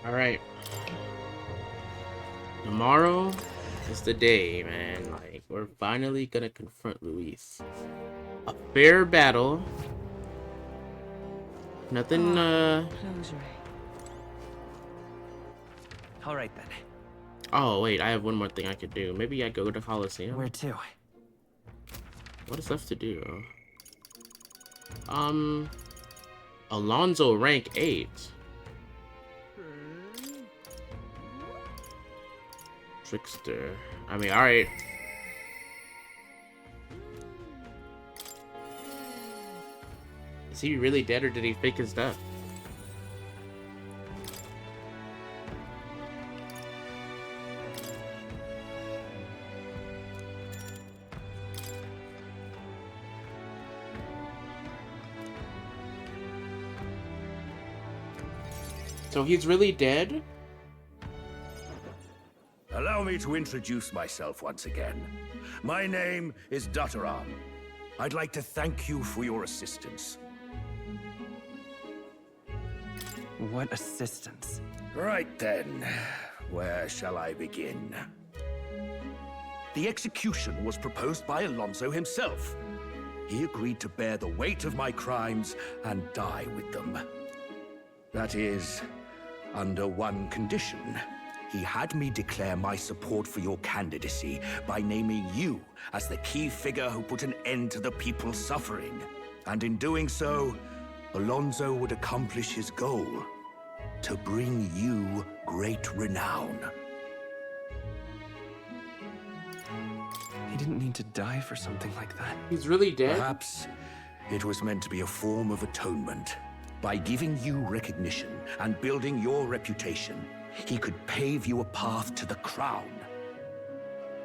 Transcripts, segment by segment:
All right. Tomorrow is the day, man. Like, we're finally gonna confront Luis. A fair battle. Nothing, Closure. All right then. Oh, wait, I have one more thing I could do. Maybe I go to Coliseum. Where to? What is left to do? Alonso rank 8. Trickster. I mean, alright. Is he really dead or did he fake his death? So he's really dead? Allow me to introduce myself once again. My name is Dutteram. I'd like to thank you for your assistance. What assistance? Right then, where shall I begin? The execution was proposed by Alonso himself. He agreed to bear the weight of my crimes and die with them. That is, under one condition. He had me declare my support for your candidacy by naming you as the key figure who put an end to the people's suffering. And in doing so, Alonso would accomplish his goal, to bring you great renown. He didn't need to die for something like that. He's really dead? Perhaps it was meant to be a form of atonement. By giving you recognition and building your reputation, he could pave you a path to the crown.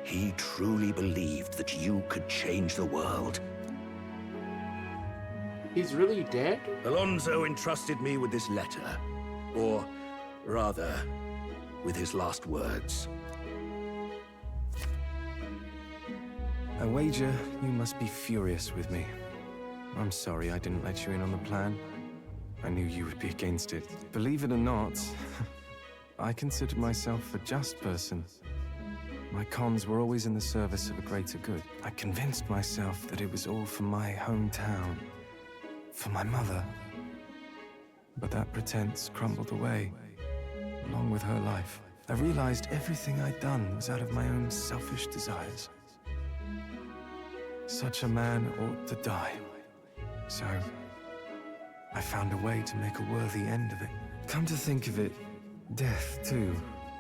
He truly believed that you could change the world. He's really dead? Alonso entrusted me with this letter. Or, rather, with his last words. I wager you must be furious with me. I'm sorry I didn't let you in on the plan. I knew you would be against it. Believe it or not, I considered myself a just person. My cons were always in the service of a greater good. I convinced myself that it was all for my hometown, for my mother. But that pretense crumbled away, along with her life. I realized everything I'd done was out of my own selfish desires. Such a man ought to die. So, I found a way to make a worthy end of it. Come to think of it, death, too,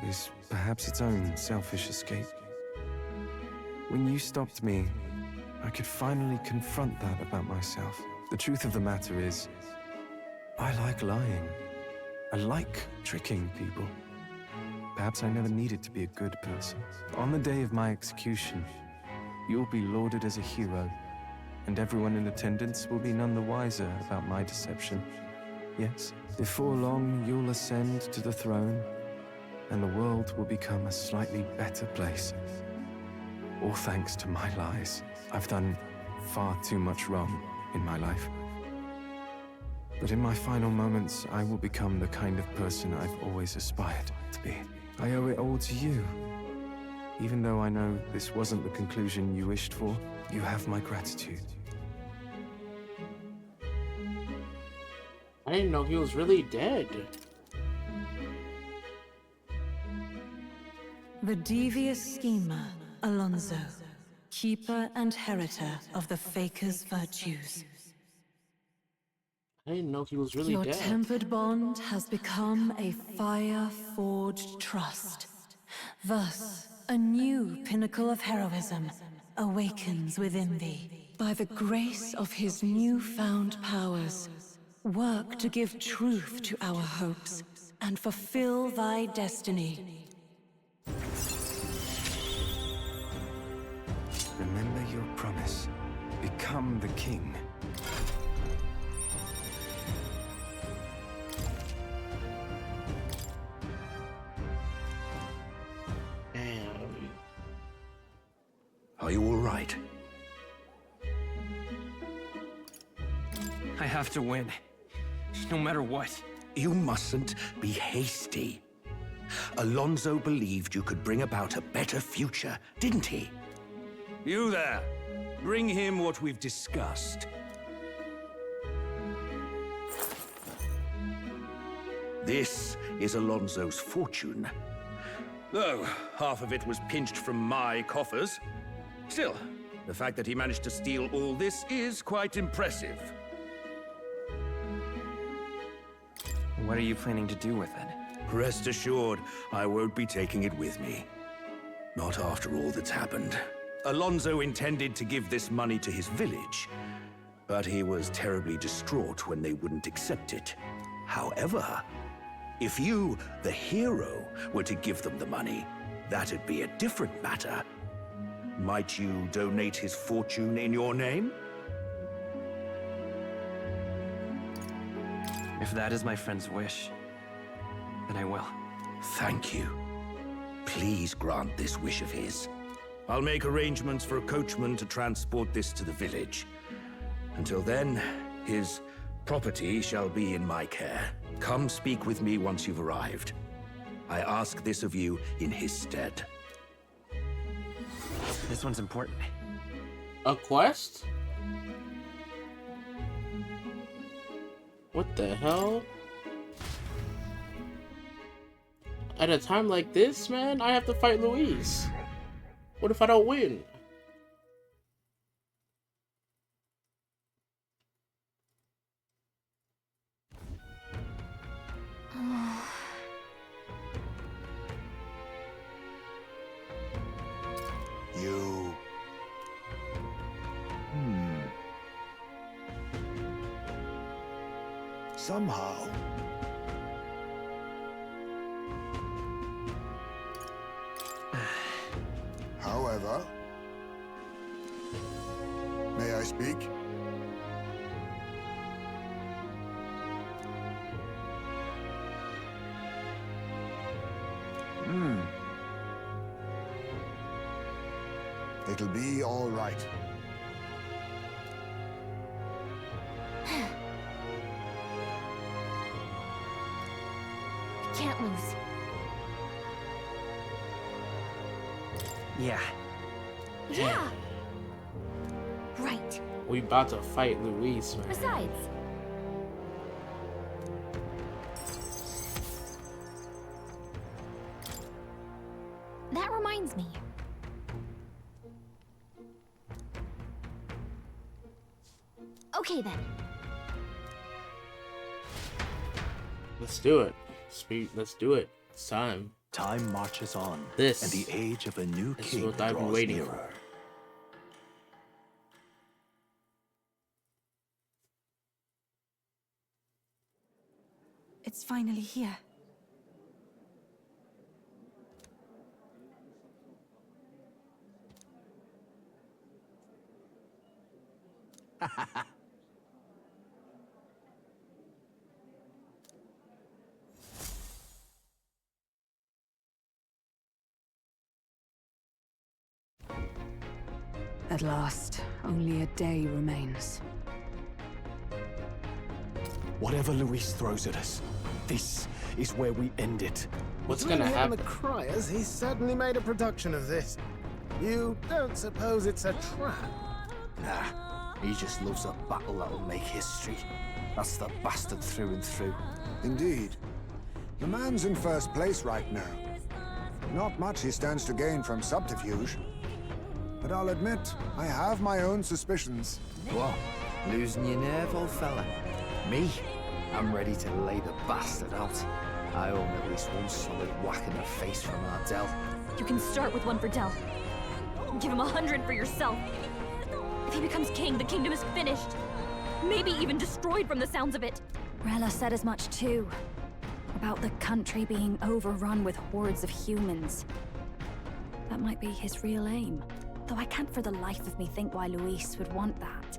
is perhaps its own selfish escape. When you stopped me, I could finally confront that about myself. The truth of the matter is, I like lying. I like tricking people. Perhaps I never needed to be a good person. On the day of my execution, you'll be lauded as a hero, and everyone in attendance will be none the wiser about my deception. Yes, before long, you'll ascend to the throne, and the world will become a slightly better place. All thanks to my lies. I've done far too much wrong in my life. But in my final moments, I will become the kind of person I've always aspired to be. I owe it all to you. Even though I know this wasn't the conclusion you wished for, you have my gratitude. I didn't know he was really dead. The devious schemer, Alonso, keeper and heritor of the Faker's virtues. I didn't know he was really Your dead. tempered bond has become a fire-forged trust. Thus, a new pinnacle of heroism awakens within thee. By the grace of his newfound powers, work to give truth to our hopes and fulfill thy destiny. Remember your promise. Become the king. Damn. Are you all right? I have to win. No matter what. You mustn't be hasty. Alonso believed you could bring about a better future, didn't he? You there, bring him what we've discussed. This is Alonso's fortune. Though half of it was pinched from my coffers. Still, the fact that he managed to steal all this is quite impressive. What are you planning to do with it? Rest assured, I won't be taking it with me. Not after all that's happened. Alonso intended to give this money to his village, but he was terribly distraught when they wouldn't accept it. However, if you, the hero, were to give them the money, that'd be a different matter. Might you donate his fortune in your name? If that is my friend's wish, then I will. Thank you. Please grant this wish of his. I'll make arrangements for a coachman to transport this to the village. Until then, his property shall be in my care. Come speak with me once you've arrived. I ask this of you in his stead. This one's important. A quest? What the hell? At a time like this, man, I have to fight Luis. What if I don't win? You... Somehow... However... May I speak? It'll be all right. Can't lose. Yeah. Yeah! Right. We about to fight Luis, man. Besides, that reminds me. Okay then. Let's do it. Let's do it. It's time. Time marches on, This and the age of a new is king what I've been draws waiting nearer. for. It's finally here. At last, only a day remains. Whatever Luis throws at us, this is where we end it. What's Between gonna him happen? and the Criers, he's certainly made a production of this. You don't suppose it's a trap? Nah, he just loves a battle that'll make history. That's the bastard through and through. Indeed. The man's in first place right now. Not much he stands to gain from subterfuge. But I'll admit, I have my own suspicions. What? Losing your nerve, old fella? Me? I'm ready to lay the bastard out. I owe him at least one solid whack in the face from Ardell. You can start with one for Del. Give him 100 for yourself. If he becomes king, the kingdom is finished. Maybe even destroyed from the sounds of it. Rella said as much too. About the country being overrun with hordes of humans. That might be his real aim. Though I can't for the life of me think why Luis would want that.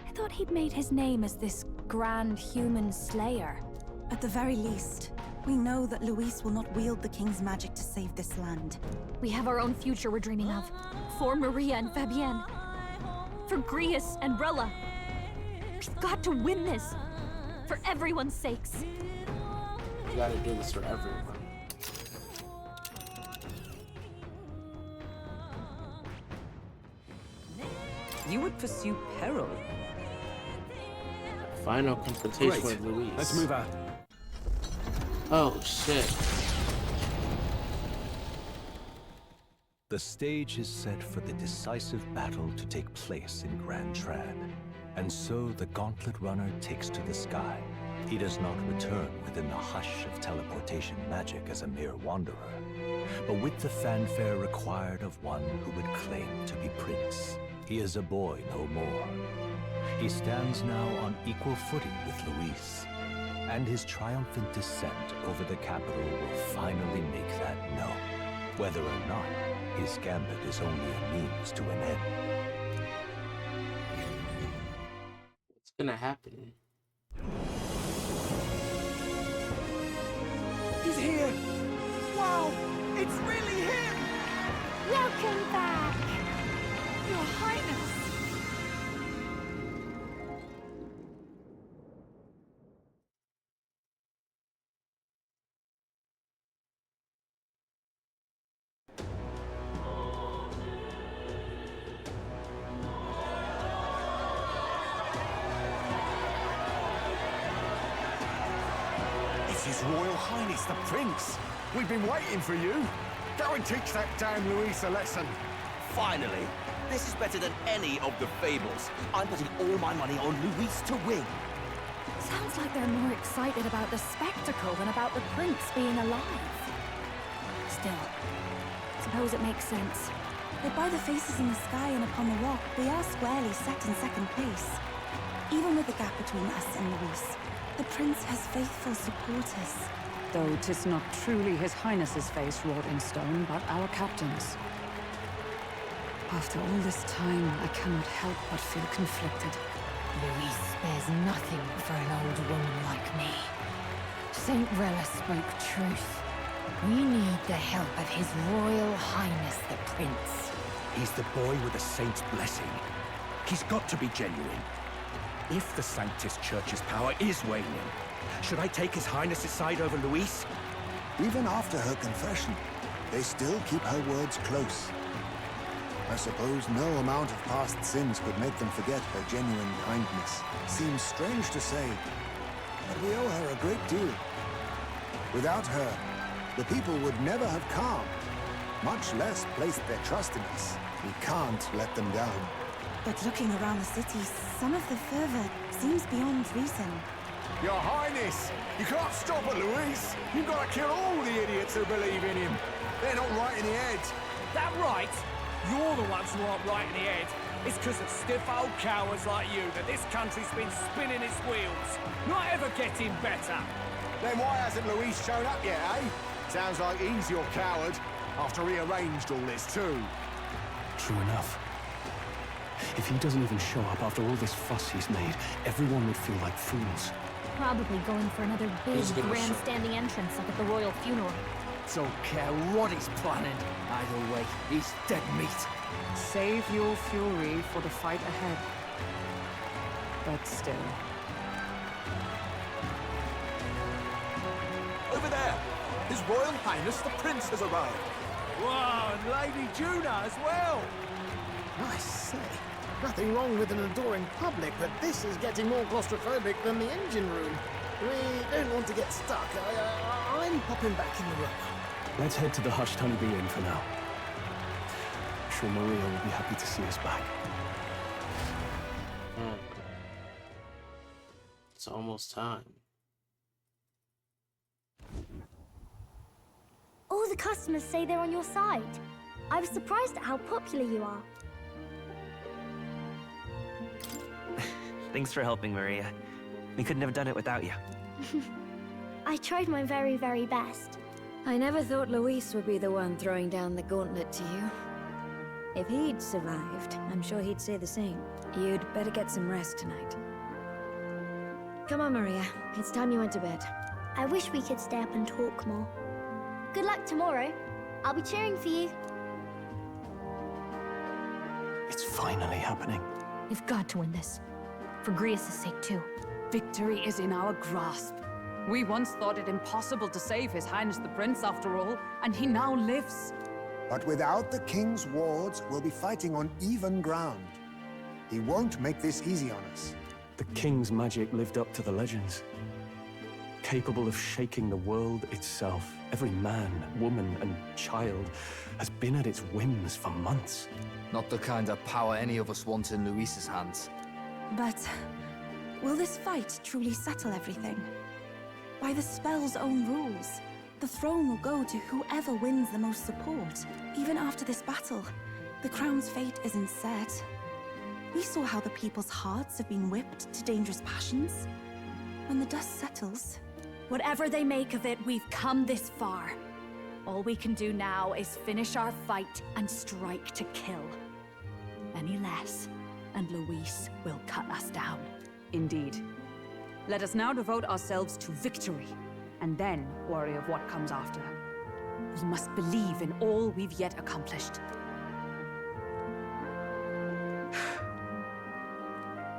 I thought he'd made his name as this grand human slayer. At the very least, we know that Luis will not wield the king's magic to save this land. We have our own future we're dreaming of. For Maria and Fabienne. For Grius and Rella. We've got to win this. For everyone's sakes. You gotta do this for everyone. You would pursue peril. Final confrontation Great. with Luis. Let's move out. Oh shit. The stage is set for the decisive battle to take place in Grand Trad. And so the Gauntlet Runner takes to the sky. He does not return within the hush of teleportation magic as a mere wanderer, but with the fanfare required of one who would claim to be prince. He is a boy no more. He stands now on equal footing with Luis, and his triumphant descent over the capital will finally make that known, whether or not his gambit is only a means to an end. What's gonna happen? He's here! Wow! It's really him! Welcome back! Your Highness! It's His Royal Highness the Prince! We've been waiting for you! Go and teach that damn Luis a lesson! Finally! This is better than any of the fables. I'm putting all my money on Luis to win. Sounds like they're more excited about the spectacle than about the prince being alive. Still, suppose it makes sense. But by the faces in the sky and upon the rock, we are squarely set in second place. Even with the gap between us and Luis, the prince has faithful supporters. Though 'tis not truly His Highness's face wrought in stone, but our captain's. After all this time, I cannot help but feel conflicted. Luis spares nothing for an old woman like me. Saint Rella spoke truth. We need the help of His Royal Highness the Prince. He's the boy with the saint's blessing. He's got to be genuine. If the Sanctus Church's power is waning, should I take His Highness's side over Luis? Even after her confession, they still keep her words close. I suppose no amount of past sins could make them forget her genuine kindness. Seems strange to say, but we owe her a great deal. Without her, the people would never have calmed, much less placed their trust in us. We can't let them down. But looking around the city, some of the fervor seems beyond reason. Your Highness! You can't stop at Luis! You've got to kill all the idiots who believe in him! They're not right in the head! That right? You're the ones who aren't right in the head. It's because of stiff old cowards like you that this country's been spinning its wheels. Not ever getting better. Then why hasn't Luis shown up yet, eh? Sounds like he's your coward, after he arranged all this too. True enough. If he doesn't even show up after all this fuss he's made, everyone would feel like fools. Probably going for another big He's gonna show. grandstanding entrance like at the royal funeral. Don't care what he's planning. Either way, he's dead meat. Save your fury for the fight ahead. But still. Over there! His Royal Highness the Prince has arrived. Wow, and Lady Juna as well! I say, nothing wrong with an adoring public, but this is getting more claustrophobic than the engine room. We don't want to get stuck. I'm popping back in the room. Let's head to the hushed honeybee inn for now. I'm sure Maria will be happy to see us back. It's almost time. All the customers say they're on your side. I was surprised at how popular you are. Thanks for helping, Maria. We couldn't have done it without you. I tried my very, very best. I never thought Luis would be the one throwing down the gauntlet to you. If he'd survived, I'm sure he'd say the same. You'd better get some rest tonight. Come on, Maria. It's time you went to bed. I wish we could stay up and talk more. Good luck tomorrow. I'll be cheering for you. It's finally happening. You've got to win this. For Grius' sake, too. Victory is in our grasp. We once thought it impossible to save His Highness the Prince after all, and he now lives. But without the king's wards, we'll be fighting on even ground. He won't make this easy on us. The king's magic lived up to the legends. Capable of shaking the world itself. Every man, woman, and child has been at its whims for months. Not the kind of power any of us want in Luis's hands. But will this fight truly settle everything? By the spell's own rules, the throne will go to whoever wins the most support. Even after this battle, the crown's fate isn't set. We saw how the people's hearts have been whipped to dangerous passions. When the dust settles... Whatever they make of it, we've come this far. All we can do now is finish our fight and strike to kill. Any less, and Luis will cut us down. Indeed. Let us now devote ourselves to victory, and then worry of what comes after. We must believe in all we've yet accomplished.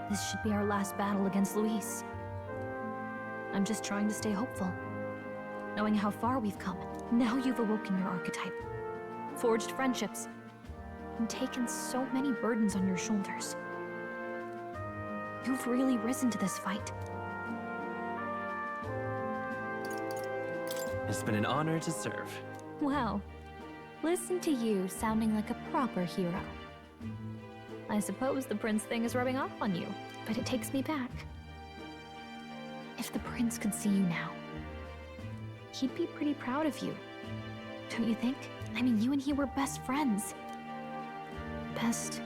This should be our last battle against Luis. I'm just trying to stay hopeful, knowing how far we've come. Now you've awoken your archetype, forged friendships, and taken so many burdens on your shoulders. You've really risen to this fight. It's been an honor to serve. Wow. Listen to you sounding like a proper hero. I suppose the prince thing is rubbing off on you, but it takes me back. If the prince could see you now, he'd be pretty proud of you. Don't you think? I mean, you and he were best friends. Best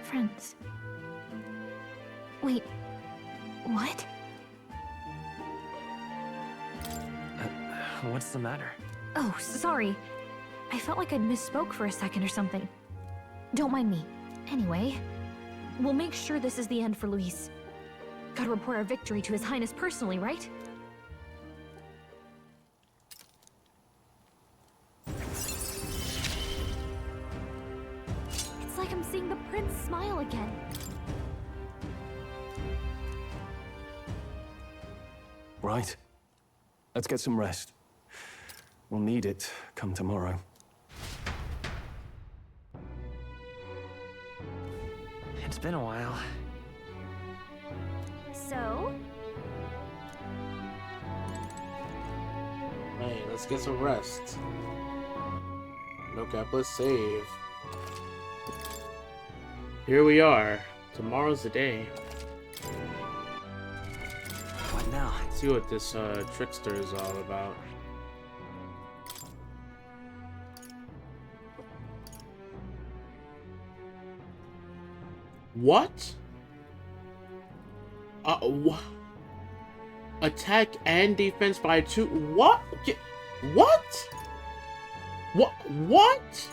friends. Wait, what? What's the matter? Oh, sorry. I felt like I'd misspoke for a second or something. Don't mind me. Anyway, we'll make sure this is the end for Luis. Gotta report our victory to His Highness personally, right? It's like I'm seeing the prince smile again. Right. Let's get some rest. We'll need it come tomorrow. It's been a while. So? Hey, let's get some rest. No cap, let's save. Here we are. Tomorrow's the day. What now? Let's see what this trickster is all about. What? Attack and defense by 2. What? What? What?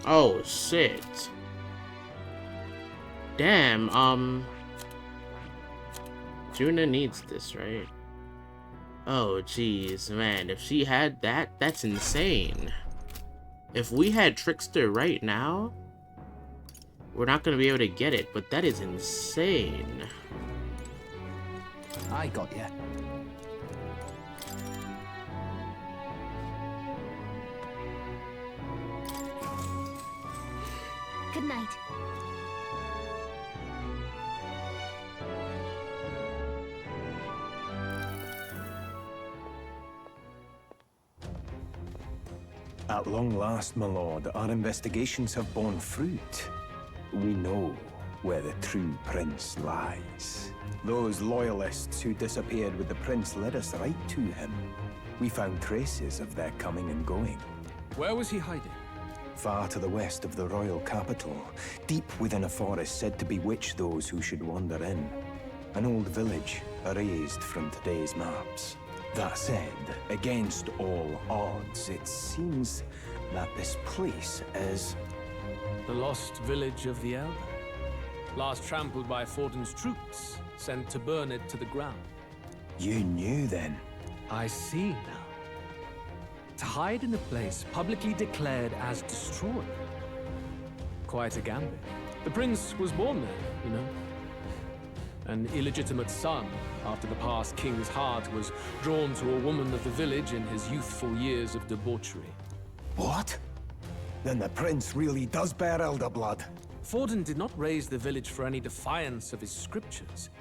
Oh shit. Damn, Juna needs this, right? Oh jeez, man, if she had that, that's insane. If we had Trickster right now, we're not gonna be able to get it, but that is insane. I got ya. Good night. At long last, my lord, our investigations have borne fruit. We know where the true prince lies. Those loyalists who disappeared with the prince led us right to him. We found traces of their coming and going. Where was he hiding? Far to the west of the royal capital, deep within a forest said to bewitch those who should wander in. An old village erased from today's maps. That said, against all odds, it seems that this place is... The lost village of the Elder. Last trampled by Fortin's troops, sent to burn it to the ground. You knew then? I see now. To hide in a place publicly declared as destroyed. Quite a gambit. The prince was born there, you know. An illegitimate son, after the past king's heart was drawn to a woman of the village in his youthful years of debauchery. What? Then the prince really does bear elder blood. Forden did not raise the village for any defiance of his scriptures.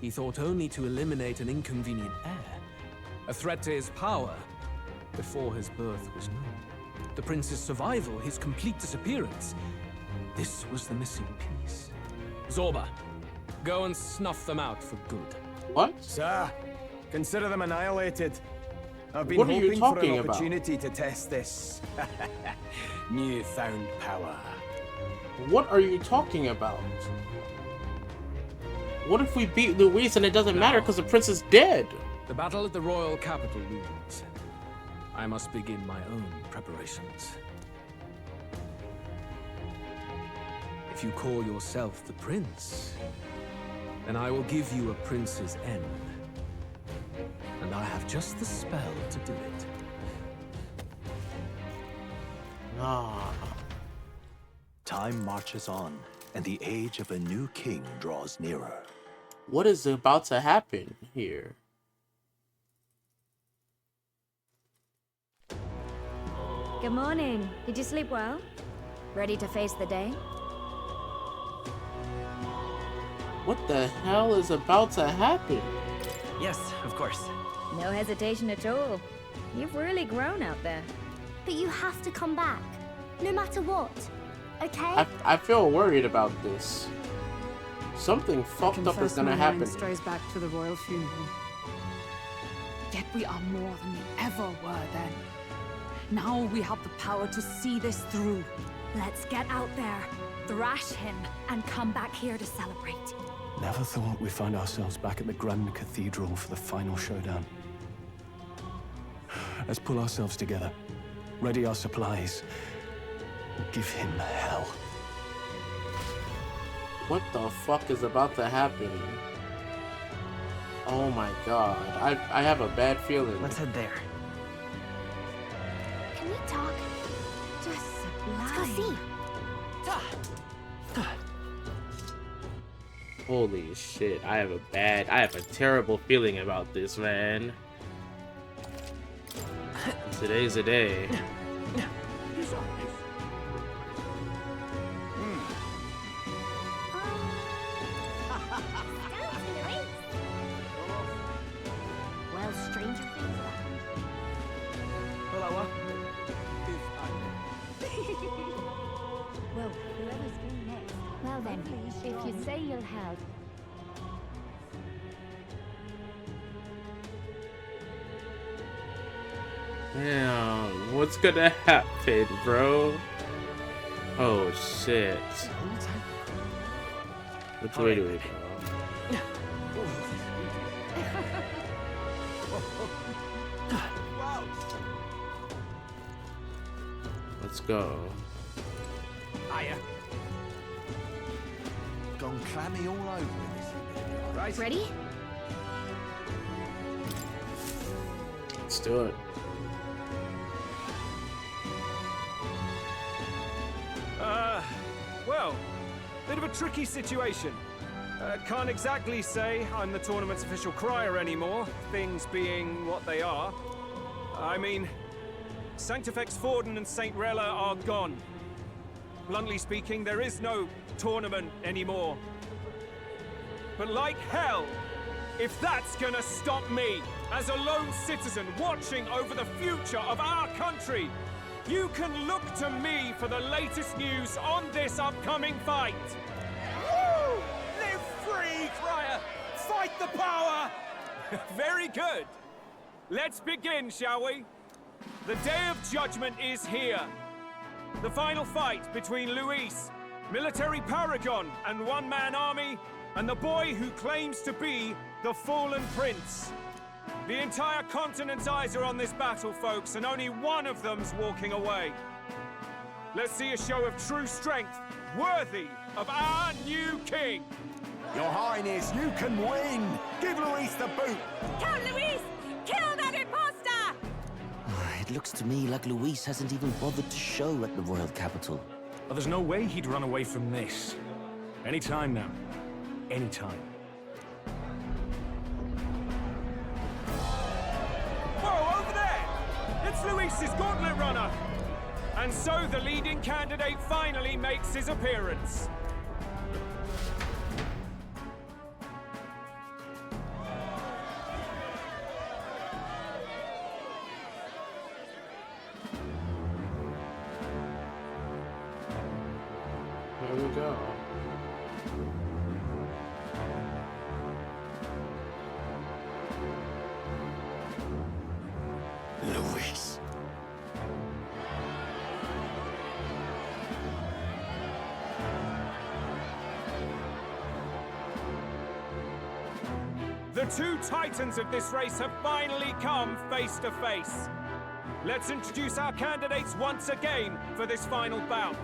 He thought only to eliminate an inconvenient heir, a threat to his power, before his birth was known. The prince's survival, his complete disappearance, this was the missing piece. Zorba, go and snuff them out for good. What? Sir, consider them annihilated. I've been What are you hoping for talking an about? opportunity to test this newfound power. What are you talking about? What if we beat Luis and it doesn't matter because the prince is dead? The battle at the royal capital looms. I must begin my own preparations. If you call yourself the prince, then I will give you a prince's end. And I have just the spell to do it. Ah. Time marches on, and the age of a new king draws nearer. What is about to happen here? Good morning. Did you sleep well? Ready to face the day? What the hell is about to happen? Yes, of course. No hesitation at all. You've really grown out there. But you have to come back, no matter what. Okay? I feel worried about this. Something fucked up is gonna my happen. mind strays back to the royal funeral. Yet we are more than we ever were then. Now we have the power to see this through. Let's get out there, thrash him, and come back here to celebrate. Never thought we'd find ourselves back at the Grand Cathedral for the final showdown. Let's pull ourselves together, ready our supplies, give him hell. What the fuck is about to happen? Oh my god. I have a bad feeling. Let's head there. Can we talk? Just Let's go see. Holy shit. I have a terrible feeling about this, man. Today's the day. Well, stranger things Well, whoever's going next. Well then, if you say you'll help. Damn, what's gonna happen, bro? Oh shit. Which way do we go? Let's go. Hiya. Gone clammy all over this. Right. Ready? Let's do it. Well, bit of a tricky situation. Can't exactly say I'm the tournament's official crier anymore, things being what they are. I mean, Sanctifex Forden and St. Rella are gone. Bluntly speaking, there is no tournament anymore. But like hell, if that's gonna stop me, as a lone citizen watching over the future of our country, you can look to me for the latest news on this upcoming fight. Woo! Live free, Crier! Fight the power! Very good. Let's begin, shall we? The Day of Judgment is here. The final fight between Luis, military paragon and one-man army, and the boy who claims to be the fallen prince. The entire continent's eyes are on this battle, folks, and only one of them's walking away. Let's see a show of true strength, worthy of our new king. Your Highness, you can win! Give Luis the boot! Count Luis! Kill that imposter! It looks to me like Luis hasn't even bothered to show at the royal capital. Well, there's no way he'd run away from this. Any time now. Any time. Whoa, over there! It's Luis's gauntlet runner! And so the leading candidate finally makes his appearance. Here we go. Luis. The two titans of this race have finally come face to face. Let's introduce our candidates once again for this final bout.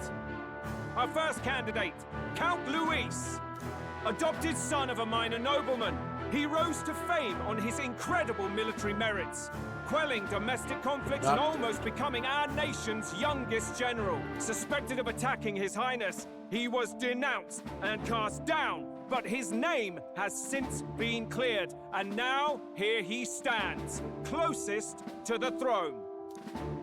Our first candidate, Count Luis. Adopted son of a minor nobleman, he rose to fame on his incredible military merits, quelling domestic conflicts and almost becoming our nation's youngest general. Suspected of attacking His Highness, he was denounced and cast down, but his name has since been cleared, and now here he stands, closest to the throne.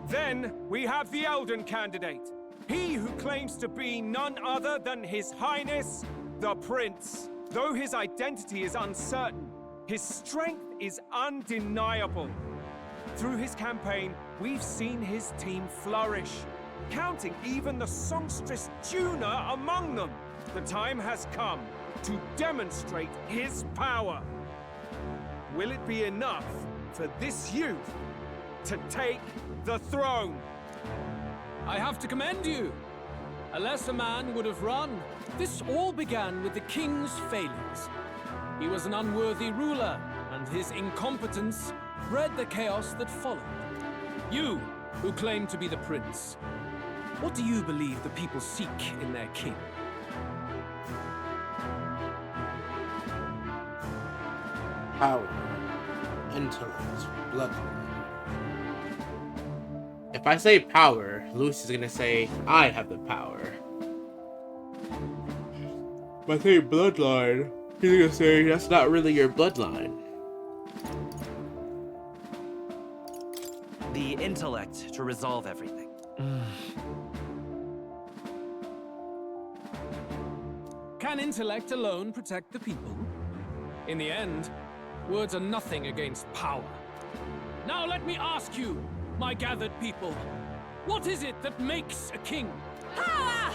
Then we have the Elden candidate, he who claims to be none other than His Highness, the Prince. Though his identity is uncertain, his strength is undeniable. Through his campaign, we've seen his team flourish, counting even the songstress Juna among them. The time has come to demonstrate his power. Will it be enough for this youth to take the throne? I have to commend you. A lesser man would have run. This all began with the king's failures. He was an unworthy ruler, and his incompetence bred the chaos that followed. You, who claim to be the prince, what do you believe the people seek in their king? Power, intellect, bloodline. If I say power, Luis is gonna say, I have the power. If I say bloodline, he's gonna say, that's not really your bloodline. The intellect to resolve everything. Can intellect alone protect the people? In the end, words are nothing against power. Now let me ask you, my gathered people, what is it that makes a king? Power!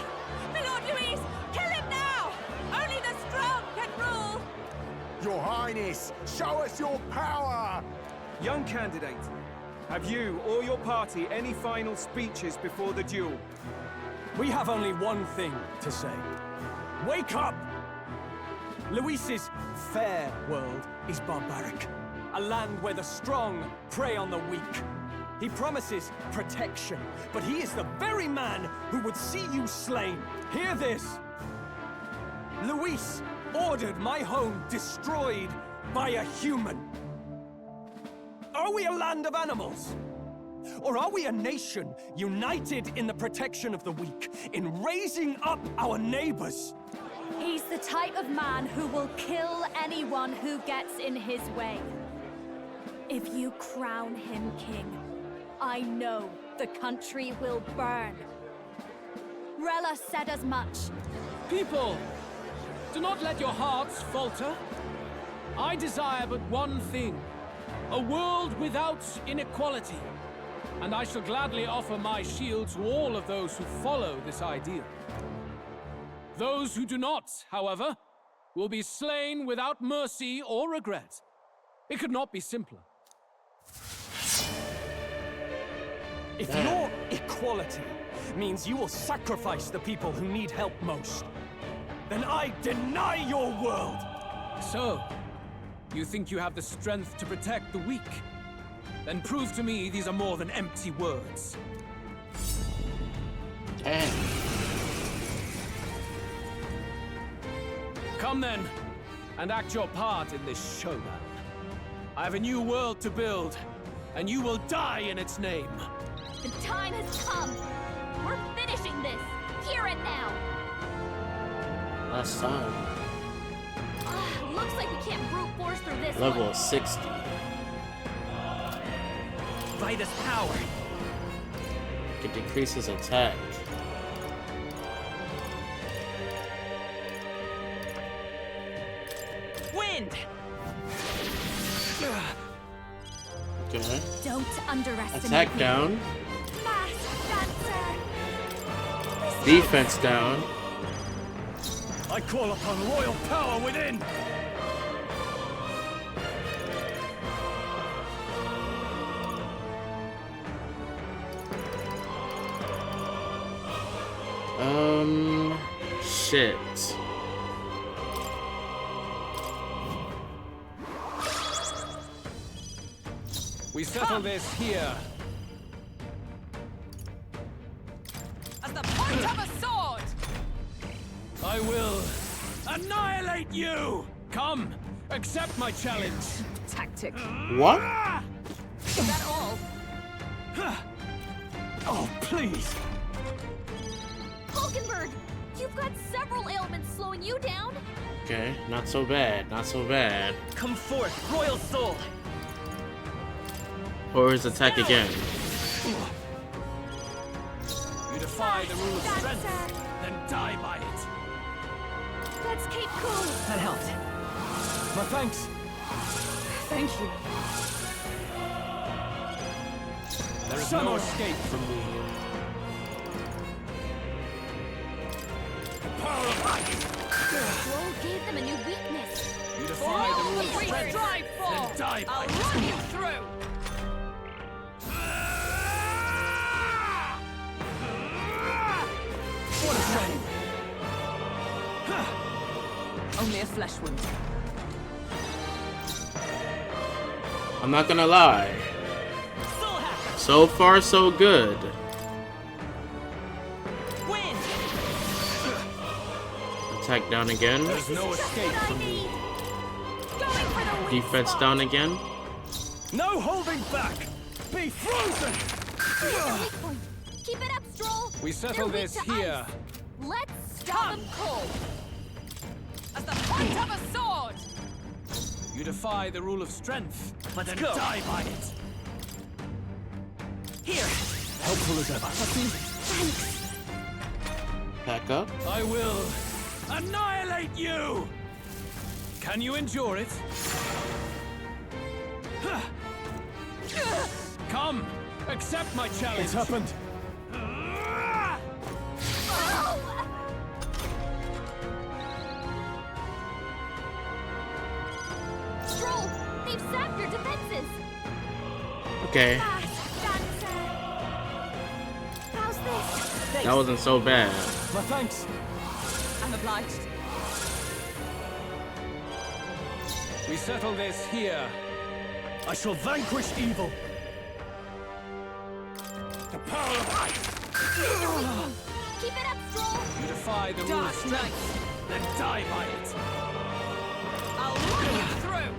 My Lord Luis, kill him now! Only the strong can rule! Your Highness, show us your power! Young candidate, have you or your party any final speeches before the duel? We have only one thing to say. Wake up! Luis's fair world is barbaric. A land where the strong prey on the weak. He promises protection, but he is the very man who would see you slain. Hear this! Luis ordered my home destroyed by a human. Are we a land of animals? Or are we a nation united in the protection of the weak, in raising up our neighbors? He's the type of man who will kill anyone who gets in his way. If you crown him king, I know the country will burn. Rella said as much. People, do not let your hearts falter. I desire but one thing, a world without inequality. And I shall gladly offer my shield to all of those who follow this ideal. Those who do not, however, will be slain without mercy or regret. It could not be simpler. If your equality means you will sacrifice the people who need help most, then I deny your world! So, you think you have the strength to protect the weak? Then prove to me these are more than empty words. Come then, and act your part in this showdown. I have a new world to build, and you will die in its name. The time has come. We're finishing this, here and now. Last time. Looks like we can't brute force through this Level one. 60. By this power. It decreases attack. Wind! Okay. Don't underestimate Attack me. down. Fast dancer. Defense down. I call upon royal power within! Shit. We settle this here. As the point of a sword! I will annihilate you! Come, accept my challenge. Tactic. What? Is that all? Oh, please! Hulkenberg, you've got several ailments slowing you down. Okay, not so bad, not so bad. Come forth, royal soul! Or his attack again. You defy the rule of strength, then die by it. Let's keep cool. That helped. My thanks! Thank you. There is no escape from me. The power of ice! Roll gave them a new weakness. You defy the rule of We strength, strive for! then die by I'll it. run you through! What a shame! Only a flesh wound. I'm not gonna lie. So far, so good. Wind! Attack down again. There's no escape from me. Going for the weak Defense spot. down again. No holding back! Be frozen! Weak point. Keep it up, Stroll. We settle They're this weak to here. ice. Let's stop them cold. As the point of a sword! You defy the rule of strength, Let's then go. die by it. Here! Helpful as ever. Back up. I will annihilate you! Can you endure it? Come, accept my challenge. It's happened. Stroll, they've sapped your defenses. Okay, Fast dancer. How's this? that wasn't so bad. My thanks! I'm obliged. We settle this here. I shall vanquish evil! The power of ice! Keep it up, Stroll. You defy the rule of strength, then die by it. I'll run you through!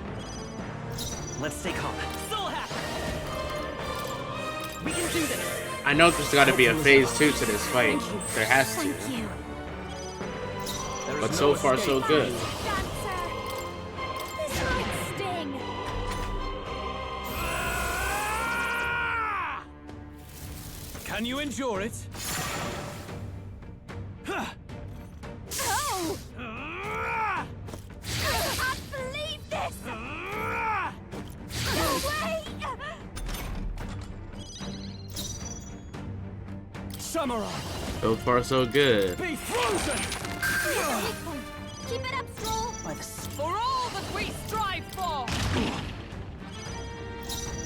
Let's stay calm. Soul hacker! We can do this! I know there's got to be a phase 2 to this fight. There has to. Thank you. There is But no so far, escape. so good. Dancer. This might sting. Can you endure it? Oh! I believe this! No way! Samurai! So far, so good. Be frozen! Weak point. Keep it up, Stroll. For all that we strive for!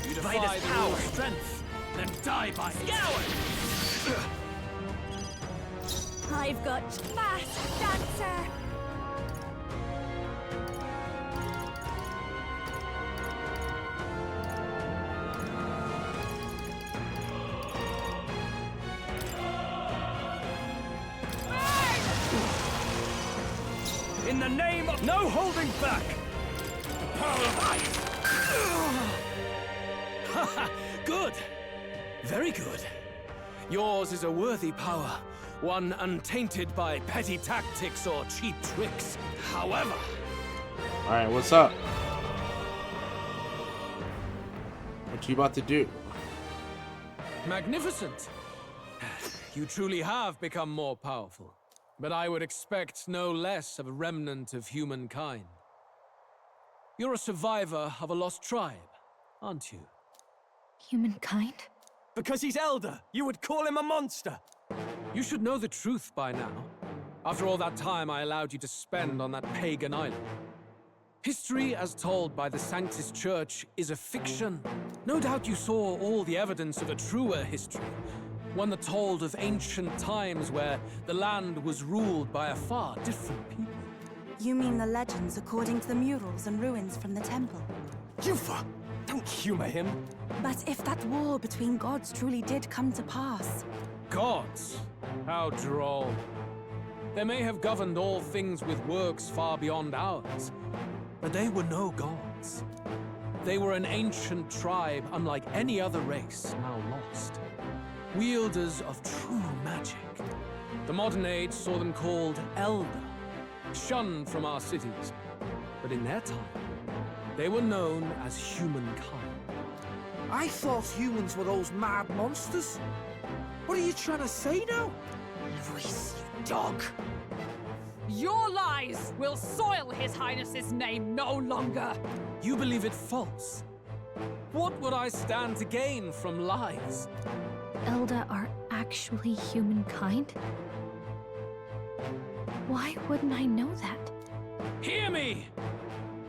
You By defy this the rule of strength, then die by it. Scour! I've got Fast dancer. In the name of no holding back! The power of ice! Good. Very good. Yours is a worthy power, one untainted by petty tactics or cheap tricks. However, Alright, what's up? What you about to do? magnificent. you truly have become more powerful. But I would expect no less of a remnant of humankind. You're a survivor of a lost tribe, aren't you? Humankind? Because he's elder, you would call him a monster. You should know the truth by now. After all that time I allowed you to spend on that pagan island. History as told by the Sanctus Church is a fiction. No doubt you saw all the evidence of a truer history. One that told of ancient times where the land was ruled by a far different people. You mean the legends according to the murals and ruins from the temple? Yufa! Don't humor him. But if that war between gods truly did come to pass... Gods? How droll. They may have governed all things with works far beyond ours, but they were no gods. They were an ancient tribe unlike any other race, now lost. Wielders of true magic. The modern age saw them called Elder, shunned from our cities. But in their time, they were known as humankind. I thought humans were those mad monsters. What are you trying to say now? Luis, you dog! Your lies will soil His Highness's name no longer! You believe it false? What would I stand to gain from lies? Elda are actually humankind? Why wouldn't I know that? Hear me!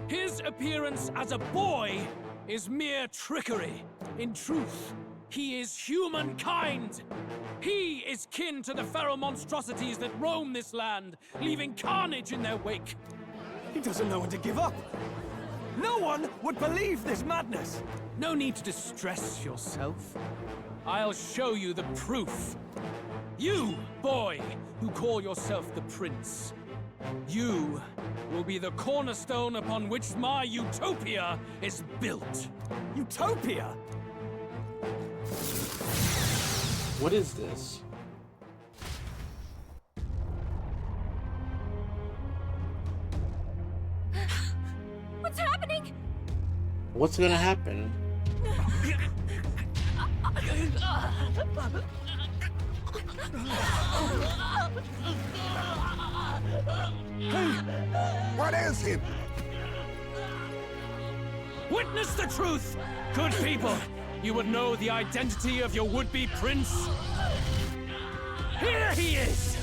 His appearance as a boy is mere trickery. In truth, he is humankind! He is kin to the feral monstrosities that roam this land, leaving carnage in their wake. He doesn't know when to give up. No one would believe this madness. No need to distress yourself. I'll show you the proof. You, boy, who call yourself the Prince. You will be the cornerstone upon which my utopia is built. Utopia? What is this? What's happening? What's gonna happen? What is him? Witness the truth! Good people, you would know the identity of your would-be prince. Here he is!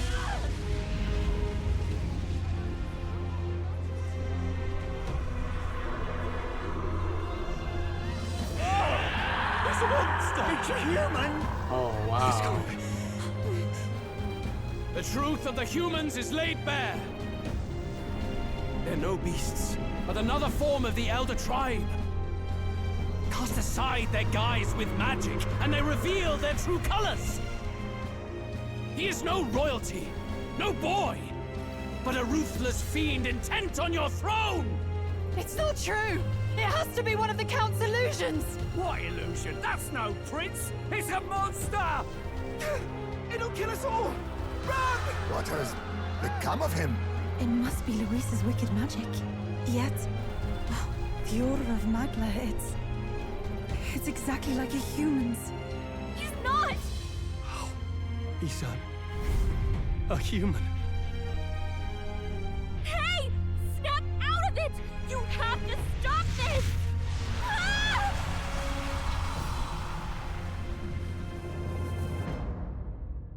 He's a monster! It's a human! Oh, wow. The truth of the humans is laid bare. They're no beasts, but another form of the Elder Tribe. Cast aside their guise with magic, and they reveal their true colors. He is no royalty, no boy, but a ruthless fiend intent on your throne! It's not true! It has to be one of the Count's illusions! What illusion? That's no prince! It's a monster! It'll kill us all! Run! What has become of him? It must be Luis's wicked magic. Yet, the aura of Magla, it's exactly like a human's. He's not! He's a human. Hey! Snap out of it! You have to stop this! Ah!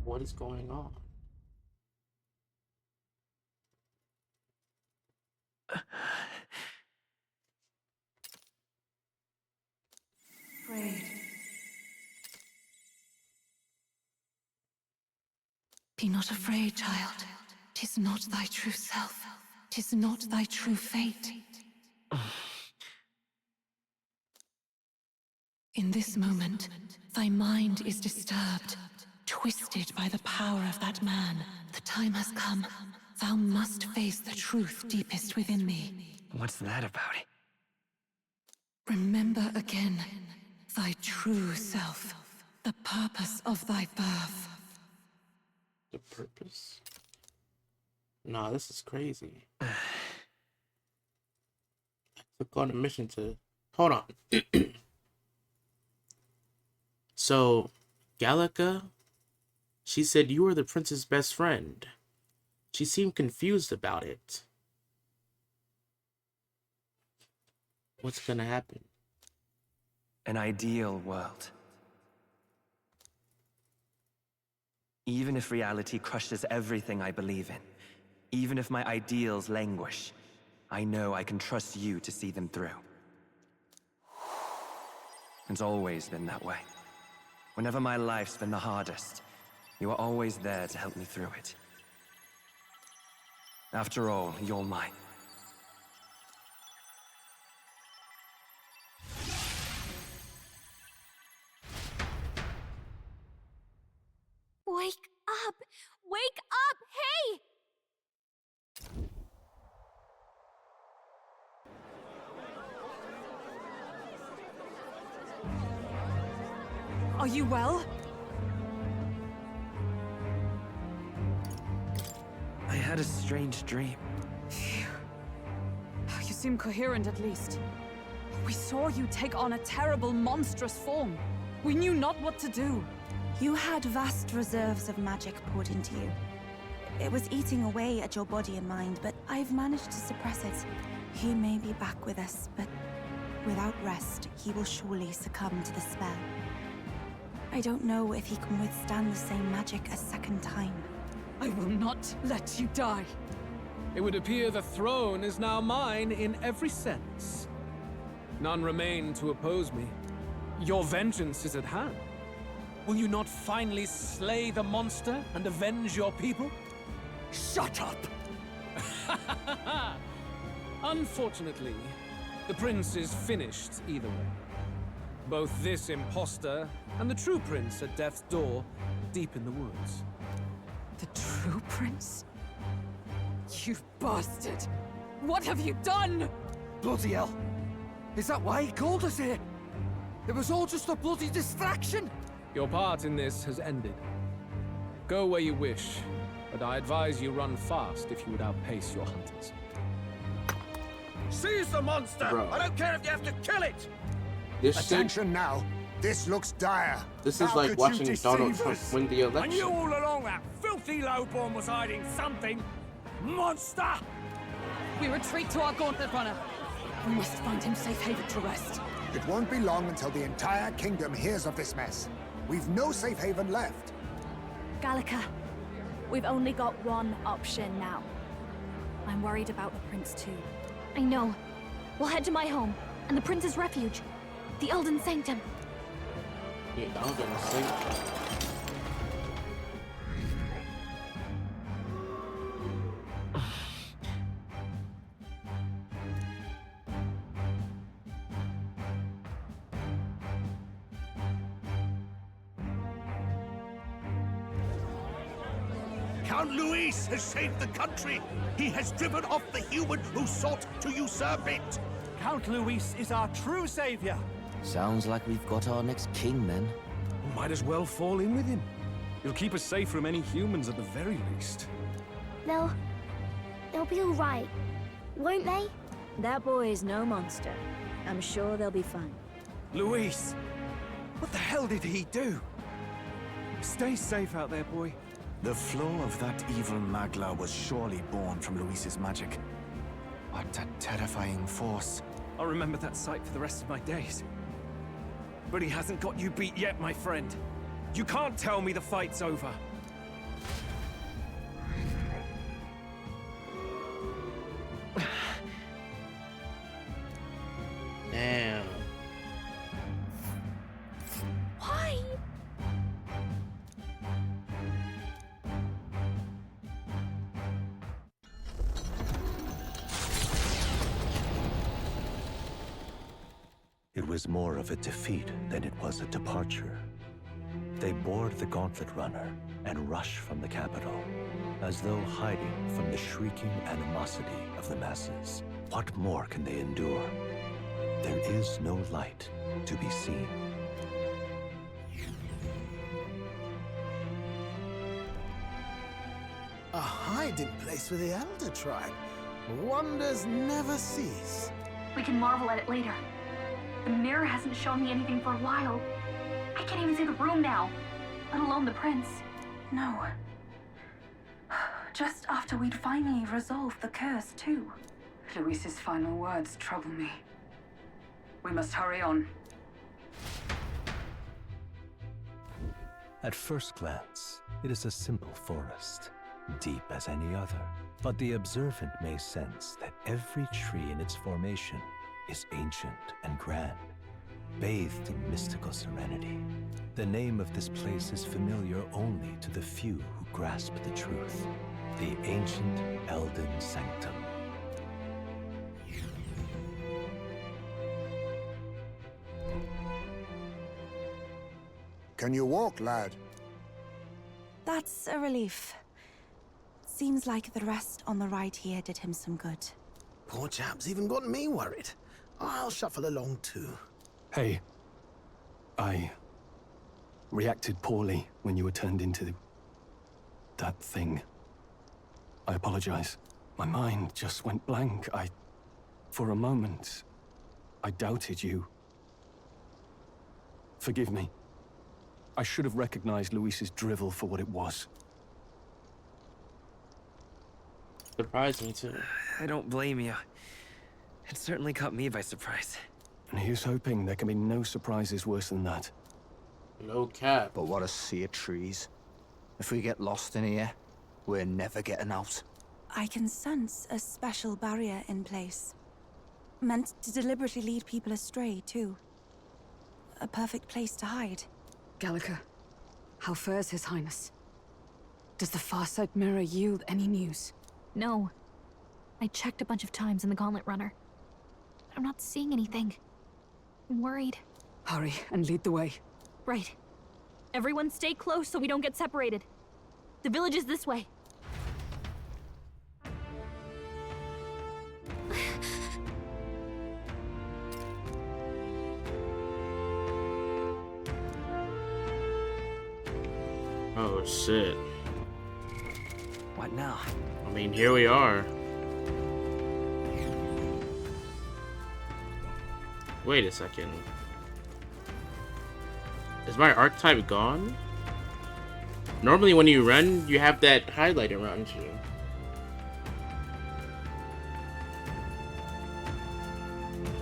What is going on? Afraid. Be not afraid, child. 'Tis not thy true self. 'Tis not thy true fate. In this moment, thy mind is disturbed, twisted by the power of that man. The time has come. Thou must face the truth deepest within thee. What's that about? Remember again thy true self, the purpose of thy birth. The purpose? Nah, this is crazy. I took on a mission to... Hold on. So, Gallica, She said you were the prince's best friend. She seemed confused about it. What's gonna happen? An ideal world. Even if reality crushes everything I believe in, even if my ideals languish, I know I can trust you to see them through. It's always been that way. Whenever my life's been the hardest, you are always there to help me through it. After all, you're mine. Wake up! Wake up! Hey! Are you well? I had a strange dream. Phew. You seem coherent at least. We saw you take on a terrible, monstrous form. We knew not what to do. You had vast reserves of magic poured into you. It was eating away at your body and mind, but I've managed to suppress it. He may be back with us, but without rest, he will surely succumb to the spell. I don't know if he can withstand the same magic a second time. I will not let you die. It would appear the throne is now mine in every sense. None remain to oppose me. Your vengeance is at hand. Will you not finally slay the monster and avenge your people? Shut up! Unfortunately, the prince is finished either way. Both this imposter and the true prince at death's door, deep in the woods. The true prince? You bastard! What have you done? Bloody hell! Is that why he called us here? It was all just a bloody distraction! Your part in this has ended. Go where you wish, but I advise you run fast if you would outpace your hunters. Seize the monster! Bro. I don't care if you have to kill it! Attention now. This looks dire. This is How like could watching you Donald deceive Trump us? win the I knew election. all along that filthy lowborn was hiding something! Monster! We retreat to our gauntlet runner. We must find him safe haven to rest. It won't be long until the entire kingdom hears of this mess. We've no safe haven left. Gallica, we've only got one option now. I'm worried about the prince too. I know. We'll head to my home, and the prince's refuge. The Elden Sanctum. Yeah, Elden Sanctum. Count Luis has saved the country. He has driven off the human who sought to usurp it. Count Luis is our true savior. Sounds like we've got our next king, then. Might as well fall in with him. He'll keep us safe from any humans at the very least. They'll be all right, won't they? That boy is no monster. I'm sure they'll be fine. Luis! What the hell did he do? Stay safe out there, boy. The flow of that evil Magla was surely born from Luis's magic. What a terrifying force. I'll remember that sight for the rest of my days. But he hasn't got you beat yet, my friend. You can't tell me the fight's over. Damn. Why? It was more of a defeat than it was a departure. They board the Gauntlet Runner and rush from the capital, as though hiding from the shrieking animosity of the masses. What more can they endure? There is no light to be seen. A hiding place for the Elder Tribe. Wonders never cease. We can marvel at it later. The mirror hasn't shown me anything for a while. I can't even see the room now, let alone the prince. No. Just after we'd finally resolved the curse, too. Luis's final words trouble me. We must hurry on. At first glance, it is a simple forest, deep as any other. But the observant may sense that every tree in its formation is ancient and grand, bathed in mystical serenity. The name of this place is familiar only to the few who grasp the truth. The ancient Elden Sanctum. Can you walk, lad? That's a relief. Seems like the rest on the ride here did him some good. Poor chap's even got me worried. I'll shuffle along too. Hey, I reacted poorly when you were turned into that thing. I apologize. My mind just went blank. For a moment, I doubted you. Forgive me. I should have recognized Luis's drivel for what it was. Surprised me too. I don't blame you. It certainly caught me by surprise. And here's hoping there can be no surprises worse than that. No cap. But what a sea of trees. If we get lost in here, we're never getting out. I can sense a special barrier in place. Meant to deliberately lead people astray, too. A perfect place to hide. Gallica, how fares His Highness? Does the Farsight Mirror yield any news? No. I checked a bunch of times in the Gauntlet Runner. I'm not seeing anything. I'm worried. Hurry and lead the way. Right. Everyone stay close so we don't get separated. The village is this way. Oh shit. What now? I mean, here we are. Wait a second. Is my archetype gone? Normally when you run, you have that highlight around you.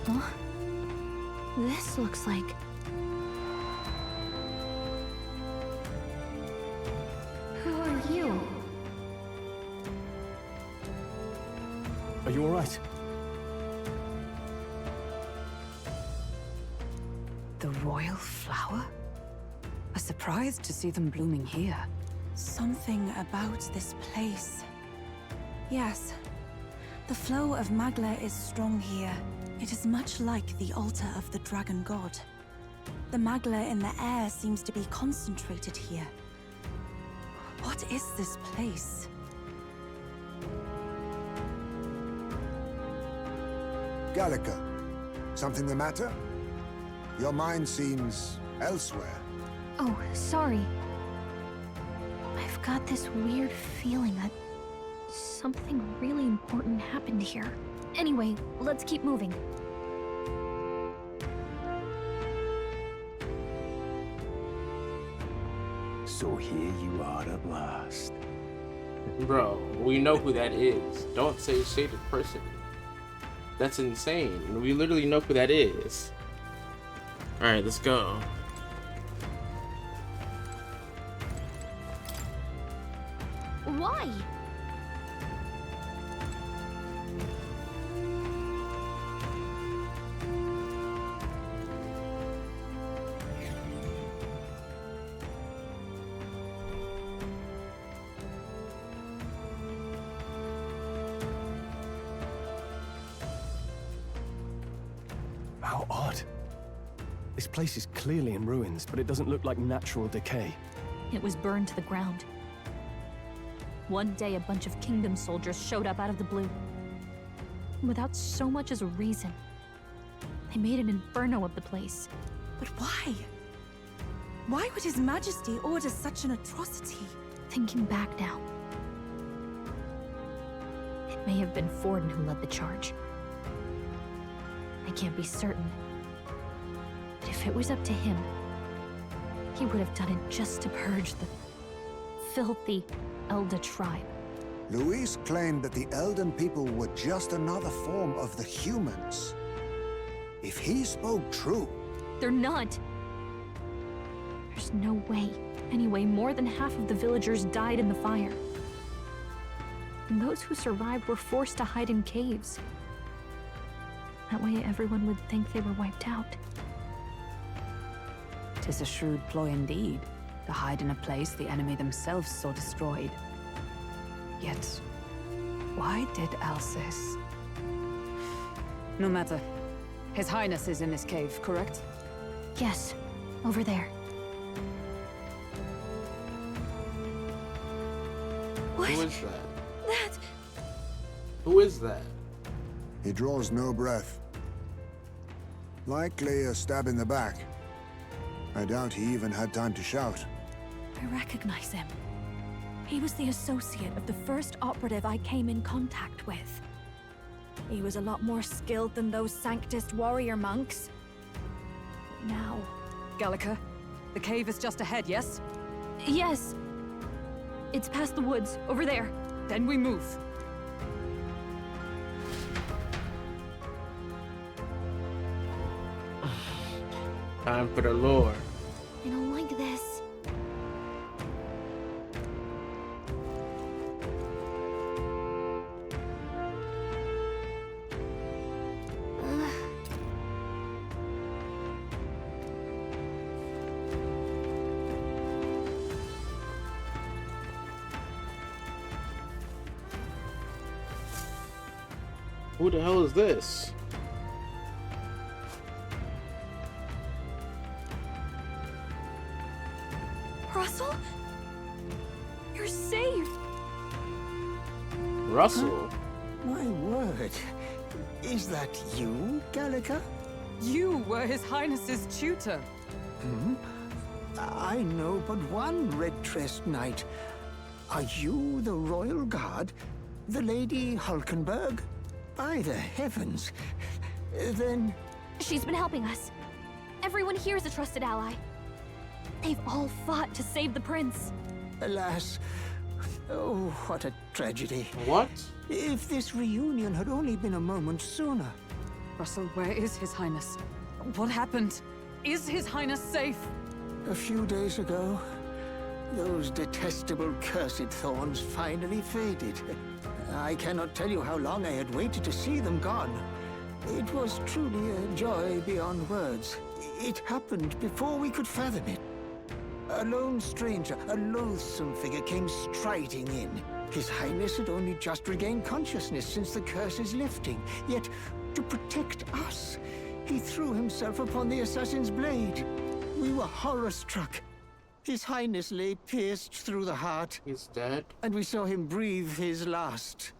Huh? This looks like... Who are you? Are you all right? The royal flower? A surprise to see them blooming here. Something about this place. Yes. The flow of Magla is strong here. It is much like the altar of the dragon god. The Magla in the air seems to be concentrated here. What is this place? Gallica, something the matter? Your mind seems elsewhere. Oh, sorry. I've got this weird feeling that something really important happened here. Anyway, let's keep moving. So here you are at last. Bro, we know who that is. Don't say shaded person. That's insane. We literally know who that is. Alright, let's go. Why? How odd. This place is clearly in ruins, but it doesn't look like natural decay. It was burned to the ground. One day, a bunch of kingdom soldiers showed up out of the blue. Without so much as a reason. They made an inferno of the place. But why? Why would His Majesty order such an atrocity? Thinking back now, it may have been Forden who led the charge. I can't be certain. But if it was up to him, he would have done it just to purge the... filthy Elder tribe. Luis claimed that the Elden people were just another form of the humans. If he spoke true... They're not. There's no way. Anyway, more than half of the villagers died in the fire. And those who survived were forced to hide in caves. That way everyone would think they were wiped out. 'Tis a shrewd ploy indeed, to hide in a place the enemy themselves saw destroyed. Yet, why did Alcest? No matter. His Highness is in this cave, correct? Yes, over there. Who is that? That... Who is that? He draws no breath. Likely a stab in the back. I doubt he even had time to shout. I recognize him. He was the associate of the first operative I came in contact with. He was a lot more skilled than those Sanctist warrior monks. But now... Gallica, the cave is just ahead, yes? Yes. It's past the woods, over there. Then we move. Time for the lore. I don't like this. Who the hell is this? Russell? You're safe! Russell? My word. Is that you, Gallica? You were His Highness's tutor. Hmm? I know but one red-dressed knight. Are you the royal guard? The Lady Hulkenberg? By the heavens. Then... She's been helping us. Everyone here is a trusted ally. They've all fought to save the prince. Alas. Oh, what a tragedy. What? If this reunion had only been a moment sooner. Russell, where is His Highness? What happened? Is His Highness safe? A few days ago, those detestable cursed thorns finally faded. I cannot tell you how long I had waited to see them gone. It was truly a joy beyond words. It happened before we could fathom it. A lone stranger, a loathsome figure, came striding in. His Highness had only just regained consciousness since the curse's lifting. Yet, to protect us, he threw himself upon the assassin's blade. We were horror-struck. His Highness lay pierced through the heart. He's dead. And we saw him breathe his last.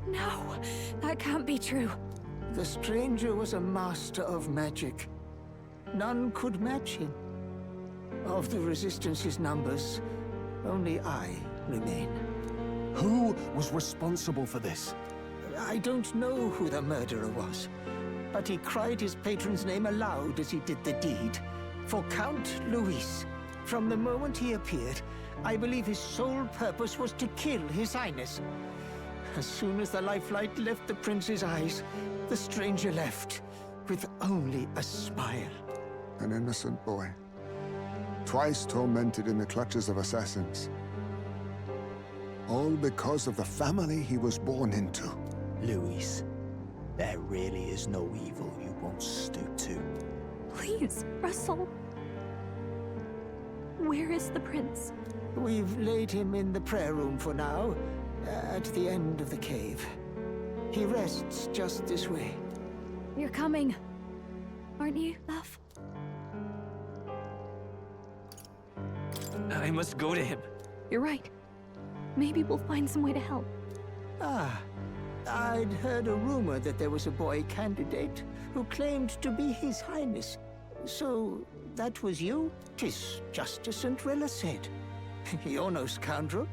No, that can't be true. The stranger was a master of magic. None could match him. Of the Resistance's numbers, only I remain. Who was responsible for this? I don't know who the murderer was, but he cried his patron's name aloud as he did the deed. For Count Luis, from the moment he appeared, I believe his sole purpose was to kill His Highness. As soon as the lifelight left the prince's eyes, the stranger left, with only a smile. An innocent boy. Twice tormented in the clutches of assassins. All because of the family he was born into. Luis, there really is no evil you won't stoop to. Please, Russell. Where is the prince? We've laid him in the prayer room for now, at the end of the cave. He rests just this way. You're coming, aren't you, love? I must go to him. You're right. Maybe we'll find some way to help. Ah, I'd heard a rumor that there was a boy candidate who claimed to be His Highness. So, that was you? 'Tis just as Cinderella said. You're no scoundrel.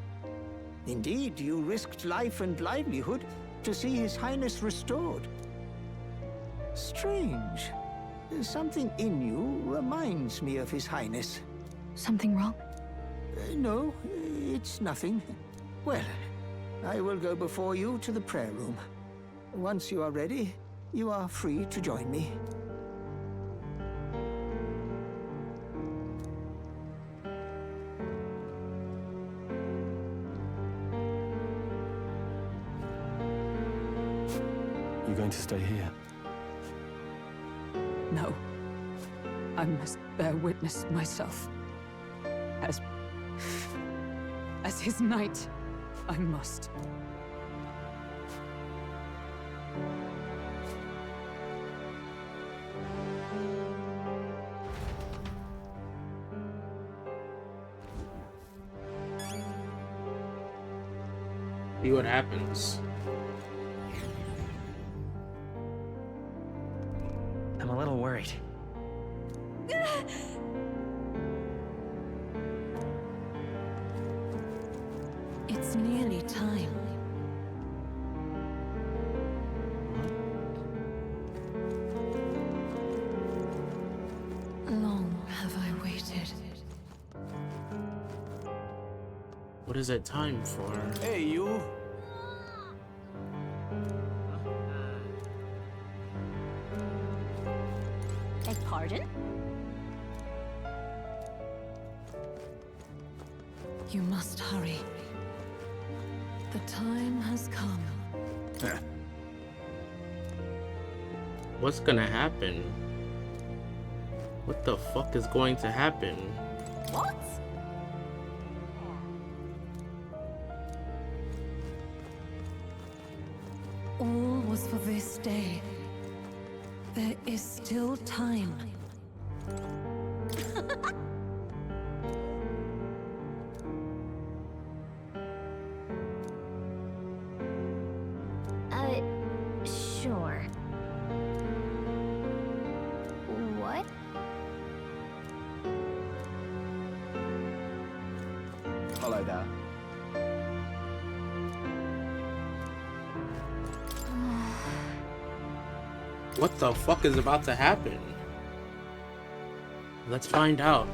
Indeed, you risked life and livelihood to see His Highness restored. Strange. Something in you reminds me of His Highness. Something wrong? No, it's nothing. Well, I will go before you to the prayer room. Once you are ready, you are free to join me. You going to stay here? No. I must bear witness myself. As his knight, I must. See what happens. I'm a little worried. It's nearly time. Long have I waited. What is it time for? Hey, you. Beg pardon? You must hurry. The time has come. What's gonna happen? What the fuck is going to happen? What? All was for this day. There is still time. Sure. What? Hello there. What the fuck is about to happen? Let's find out.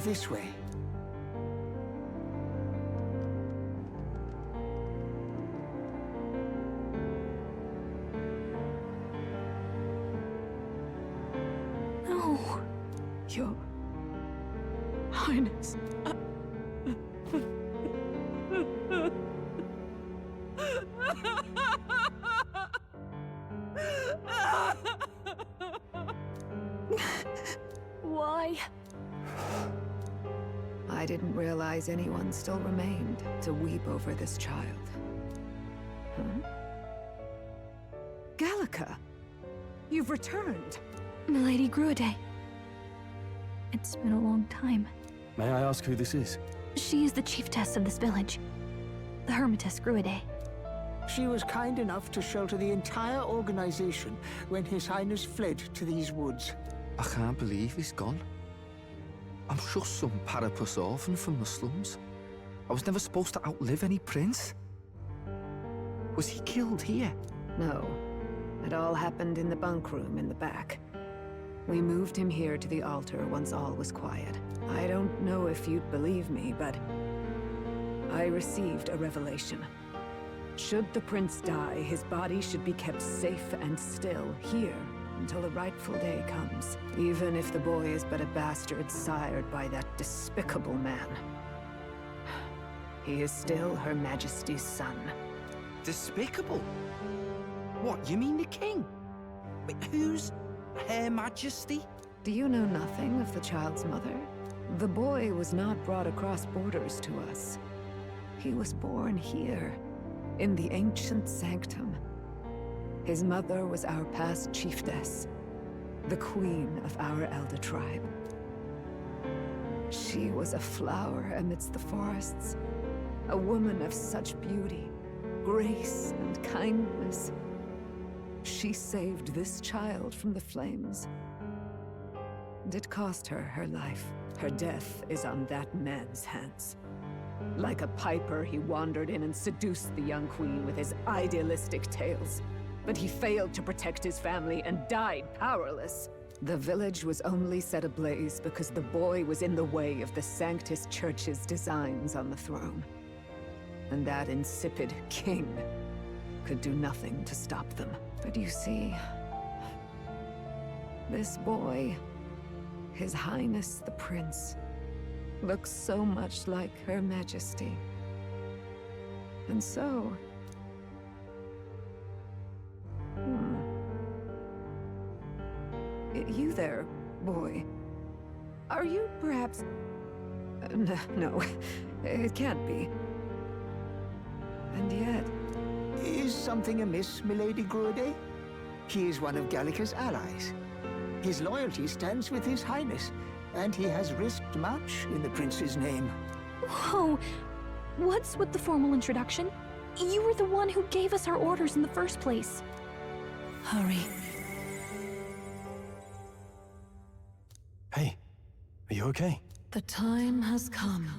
This way. No. Your Highness. Why? I didn't realize anyone still remained to weep over this child. Huh? Gallica! You've returned! Milady Gruaday. It's been a long time. May I ask who this is? She is the chiefess of this village. The Hermitess Gruaday. She was kind enough to shelter the entire organization when His Highness fled to these woods. I can't believe he's gone. I'm just some parapus orphan from the slums. I was never supposed to outlive any prince. Was he killed here? No. It all happened in the bunk room in the back. We moved him here to the altar once all was quiet. I don't know if you'd believe me, but I received a revelation. Should the prince die, his body should be kept safe and still here until the rightful day comes, even if the boy is but a bastard sired by that despicable man. He is still Her Majesty's son. Despicable? What, you mean the king? Wait, who's Her Majesty? Do you know nothing of the child's mother? The boy was not brought across borders to us. He was born here, in the ancient sanctum. His mother was our past chiefess, the queen of our elder tribe. She was a flower amidst the forests, a woman of such beauty, grace, and kindness. She saved this child from the flames. And it cost her her life. Her death is on that man's hands. Like a piper, he wandered in and seduced the young queen with his idealistic tales. But he failed to protect his family and died powerless. The village was only set ablaze because the boy was in the way of the Sanctus Church's designs on the throne. And that insipid king could do nothing to stop them. But you see, this boy, His Highness the Prince, looks so much like Her Majesty. And so... You there, boy. Are you perhaps... No, it can't be. And yet... Is something amiss, Milady Gruede? He is one of Gallica's allies. His loyalty stands with His Highness, and he has risked much in the Prince's name. Whoa! What's with the formal introduction? You were the one who gave us our orders in the first place. Hurry. Hey, are you okay? The time has come.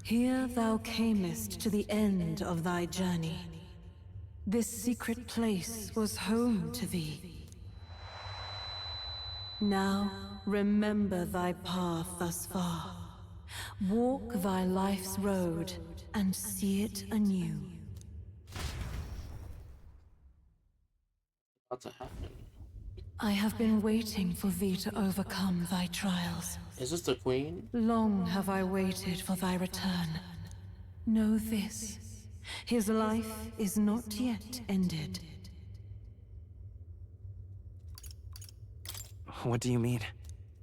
Here thou camest to the end of thy journey. This secret place was home to thee. Now, remember thy path thus far. Walk thy life's road and see it anew. What's to happen? I have been waiting for thee to overcome thy trials. Is this the queen? Long have I waited for thy return. Know this. His life is not yet ended. What do you mean?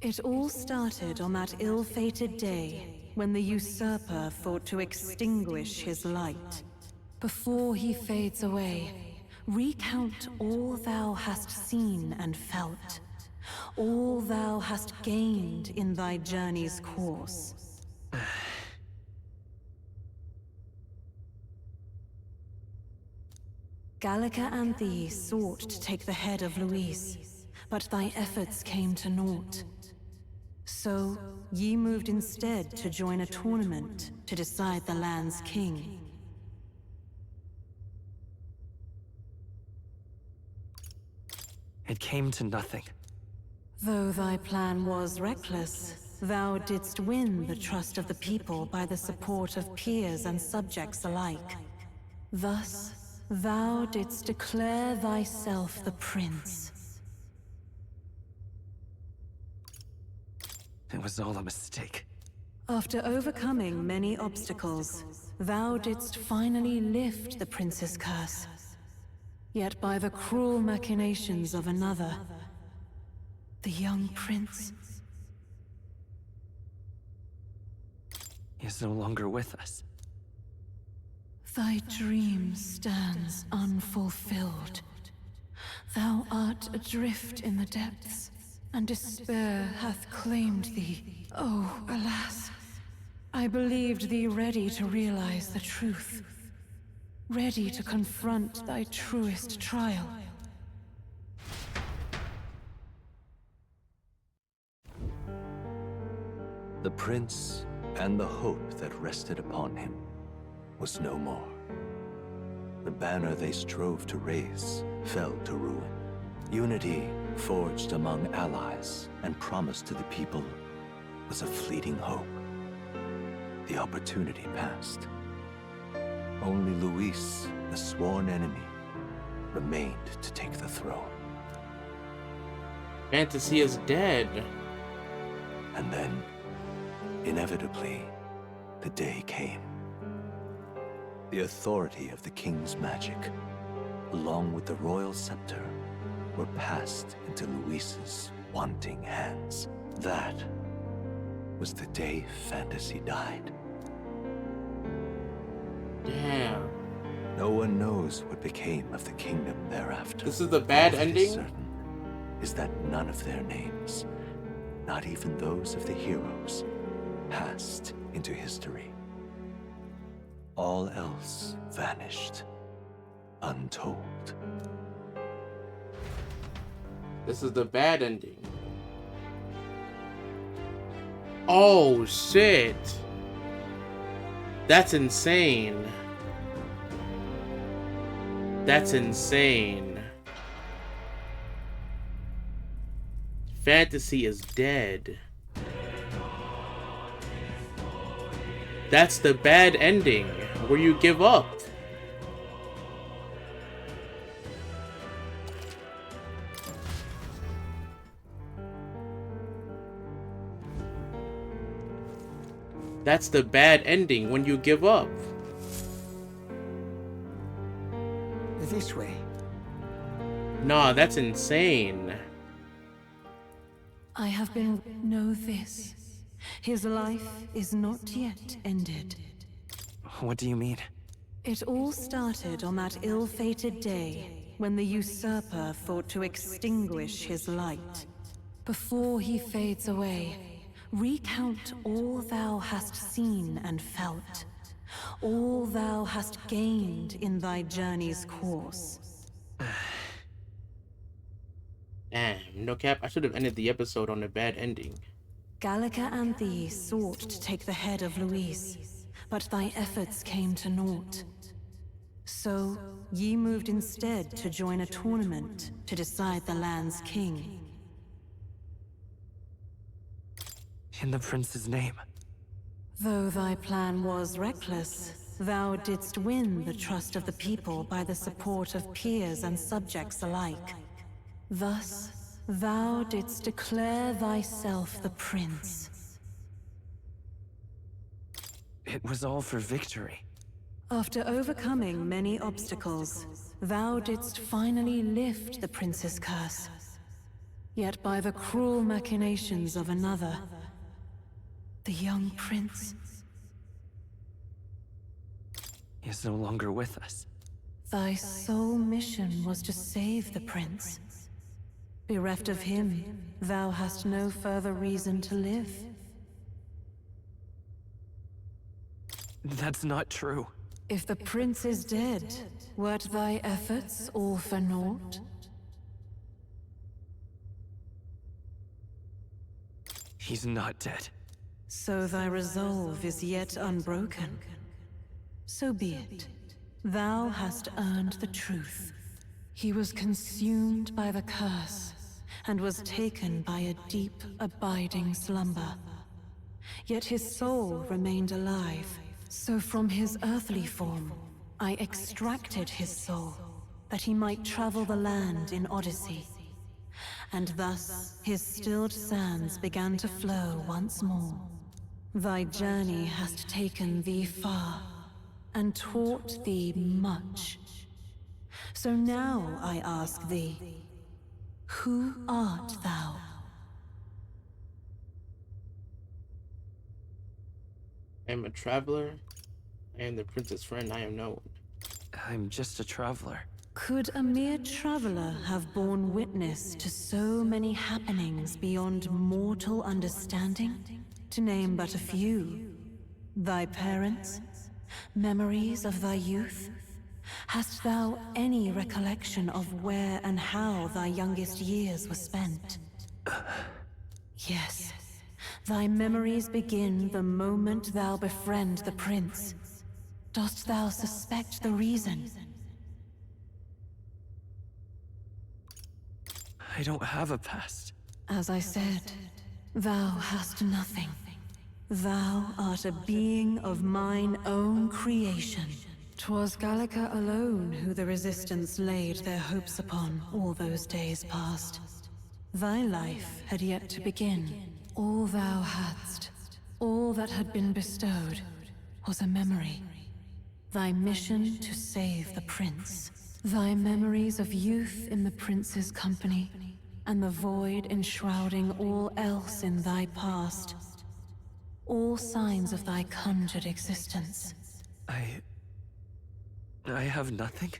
It all started on that ill-fated day when the usurper thought to extinguish his light. Before he fades away, recount all thou hast seen and felt, all thou hast gained in thy journey's course. Gallica and thee sought to take the head of Luis, but thy efforts came to naught. So, ye moved instead to join a tournament to decide the land's king. It came to nothing. Though thy plan was reckless, thou didst win the trust of the people by the support of peers and subjects alike. Thus, thou didst declare thyself the prince. It was all a mistake. After overcoming many obstacles, thou didst finally lift the prince's curse. Yet by the cruel machinations of another, the young prince... He is no longer with us. Thy dream stands unfulfilled. Thou art adrift in the depths, and despair hath claimed thee. Oh, alas. I believed thee ready to realize the truth. Ready to confront thy truest trial. The prince and the hope that rested upon him was no more. The banner they strove to raise fell to ruin. Unity forged among allies and promised to the people was a fleeting hope. The opportunity passed. Only Luis, the sworn enemy, remained to take the throne. Fantasy is dead. And then, inevitably, the day came. The authority of the king's magic, along with the royal scepter, were passed into Luis's wanting hands. That was the day fantasy died. Damn. No one knows what became of the kingdom thereafter. This is the bad All that ending? is certain is that none of their names, not even those of the heroes, passed into history. All else vanished, untold. This is the bad ending. Oh, shit. That's insane. That's insane. Fantasy is dead. That's the bad ending, where you give up. That's the bad ending, when you give up. This way. Nah, that's insane. I have been... Know this. His life is not yet ended. What do you mean? It all started on that ill-fated day when the usurper thought to extinguish his light. Before he fades away, recount all thou hast seen and felt, all thou hast gained in thy journey's course. Damn, no cap, I should have ended the episode on a bad ending. Gallica and thee sought to take the head of Luis, but thy efforts came to naught. So, ye moved instead to join a tournament to decide the land's king. In the prince's name. Though thy plan was reckless, thou didst win the trust of the people by the support of peers and subjects alike. Thus, thou didst declare thyself the prince. It was all for victory. After overcoming many obstacles, thou didst finally lift the prince's curse. Yet by the cruel machinations of another, the young prince is no longer with us. Thy sole mission was to save the prince. Bereft of him, thou hast no further reason to live. That's not true. If the prince is dead, wert thy efforts all for naught? He's not dead. So thy resolve is yet unbroken. So be it. Thou hast earned the truth. He was consumed by the curse, and was taken by a deep, abiding slumber. Yet his soul remained alive, so from his earthly form, I extracted his soul, that he might travel the land in Odyssey. And thus, his stilled sands began to flow once more. Thy journey hast taken thee far, and taught thee much. So now I ask thee, who art thou? I am a traveler. I am the prince's friend. I am known. I'm just a traveler. Could a mere traveler have borne witness to so many happenings beyond mortal understanding? To name but a few. Thy parents? Memories of thy youth? Hast thou any recollection of where and how thy youngest years were spent? Yes. Thy memories begin the moment thou befriend the prince. Dost thou suspect the reason? I don't have a past. As I said, thou hast nothing. Thou art a being of mine own creation. 'Twas Gallica alone who the Resistance laid their hopes upon all those days past. Thy life had yet to begin. All thou hadst, all that had been bestowed, was a memory. Thy mission to save the prince. Thy memories of youth in the prince's company, and the void enshrouding all else in thy past. All signs of thy conjured existence. I have nothing?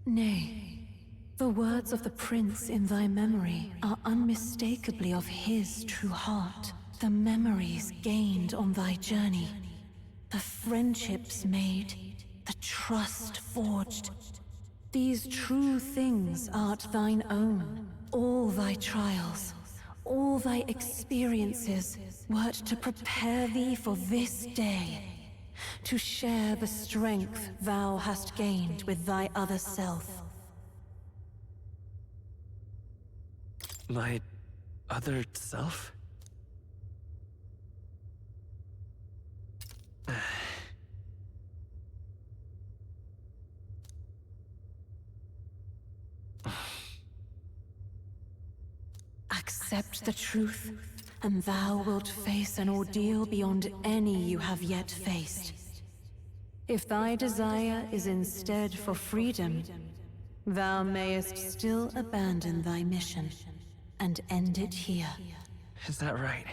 Nay. The words of the prince in thy memory are unmistakably of his true heart. The memories gained on thy journey. The friendships made. The trust forged. These true things art thine own. All thy trials, all thy experiences, wert to prepare thee for this day. to share the strength thou hast gained with thy other self. My other self? Accept the truth, and thou wilt face an ordeal beyond any you have yet faced. If thy desire is instead for freedom, thou mayest still abandon thy mission and end it here. Is that right?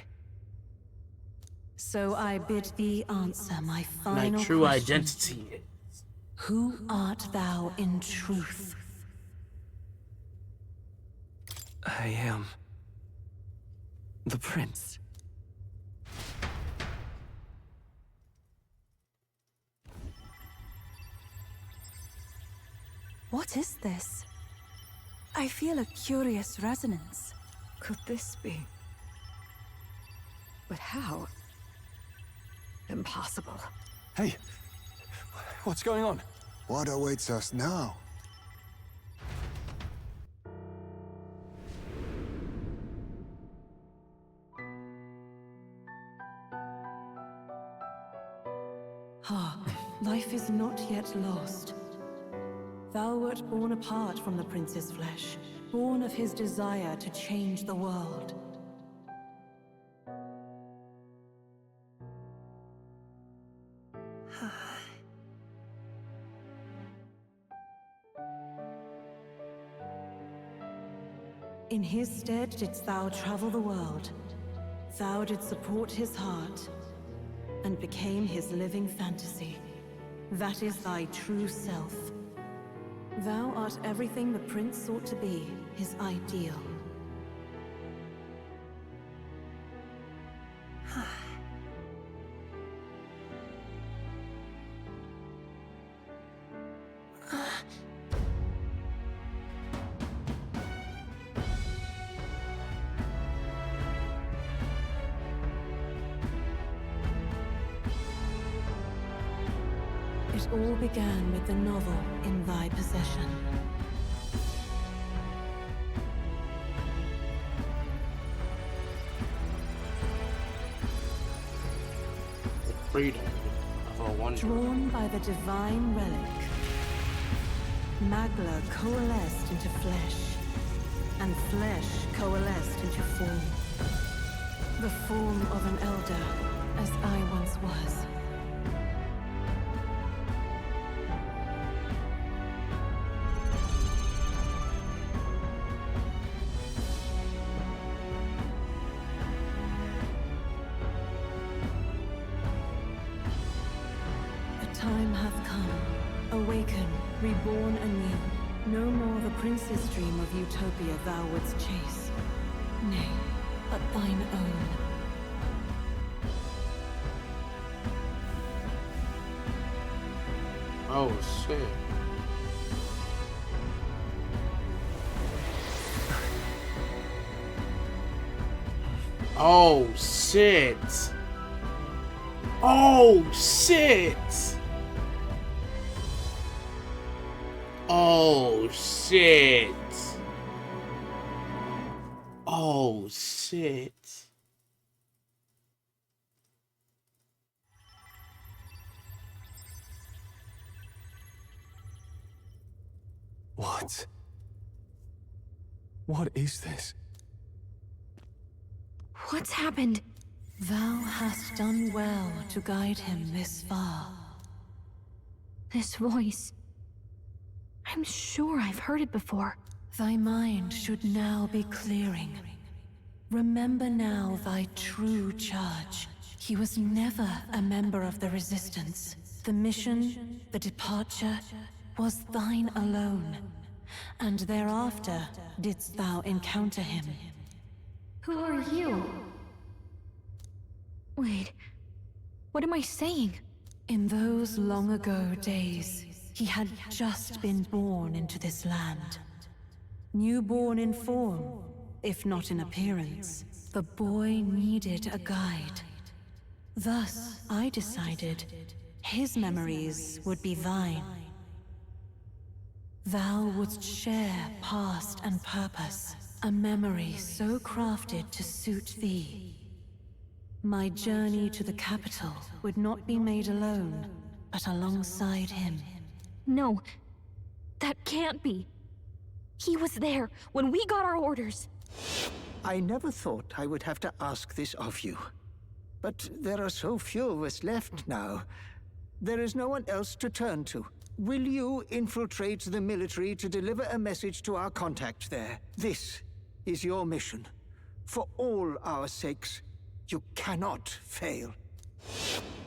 So I bid thee answer my final My true question. identity is... Who art thou in truth? I am... the prince. What is this? I feel a curious resonance. Could this be? But how? Impossible. Hey, what's going on? What awaits us now? Hark, life is not yet lost. Thou wert born apart from the prince's flesh, born of his desire to change the world. In his stead didst thou travel the world. Thou didst support his heart, and became his living fantasy. That is thy true self. Thou art everything the prince sought to be, his ideal. It all began with the novel in thy possession. The freedom of a wonder. Drawn by the divine relic, Magla coalesced into flesh, and flesh coalesced into form. The form of an elder, as I once was. Time hath come. Awaken, reborn anew. No more the prince's dream of utopia thou wouldst chase. Nay, but thine own. Oh, shit. Oh, shit. Oh, shit. Oh, shit. Oh, shit. What? What is this? What's happened? Thou hast done well to guide him this far. This voice. I'm sure I've heard it before. Thy mind should now be clearing. Remember now thy true charge. He was never a member of the Resistance. The mission, the departure, was thine alone. And thereafter didst thou encounter him. Who are you? Wait, what am I saying? In those long ago days, he had just been born into this land. Newborn in form, if not in appearance, the boy needed a guide. Thus, I decided his memories would be thine. Thou wouldst share past and purpose, a memory so crafted to suit thee. My journey to the capital would not be made alone, but alongside him. No, that can't be. He was there when we got our orders. I never thought I would have to ask this of you. But there are so few of us left now. There is no one else to turn to. Will you infiltrate the military to deliver a message to our contact there? This is your mission. For all our sakes, you cannot fail.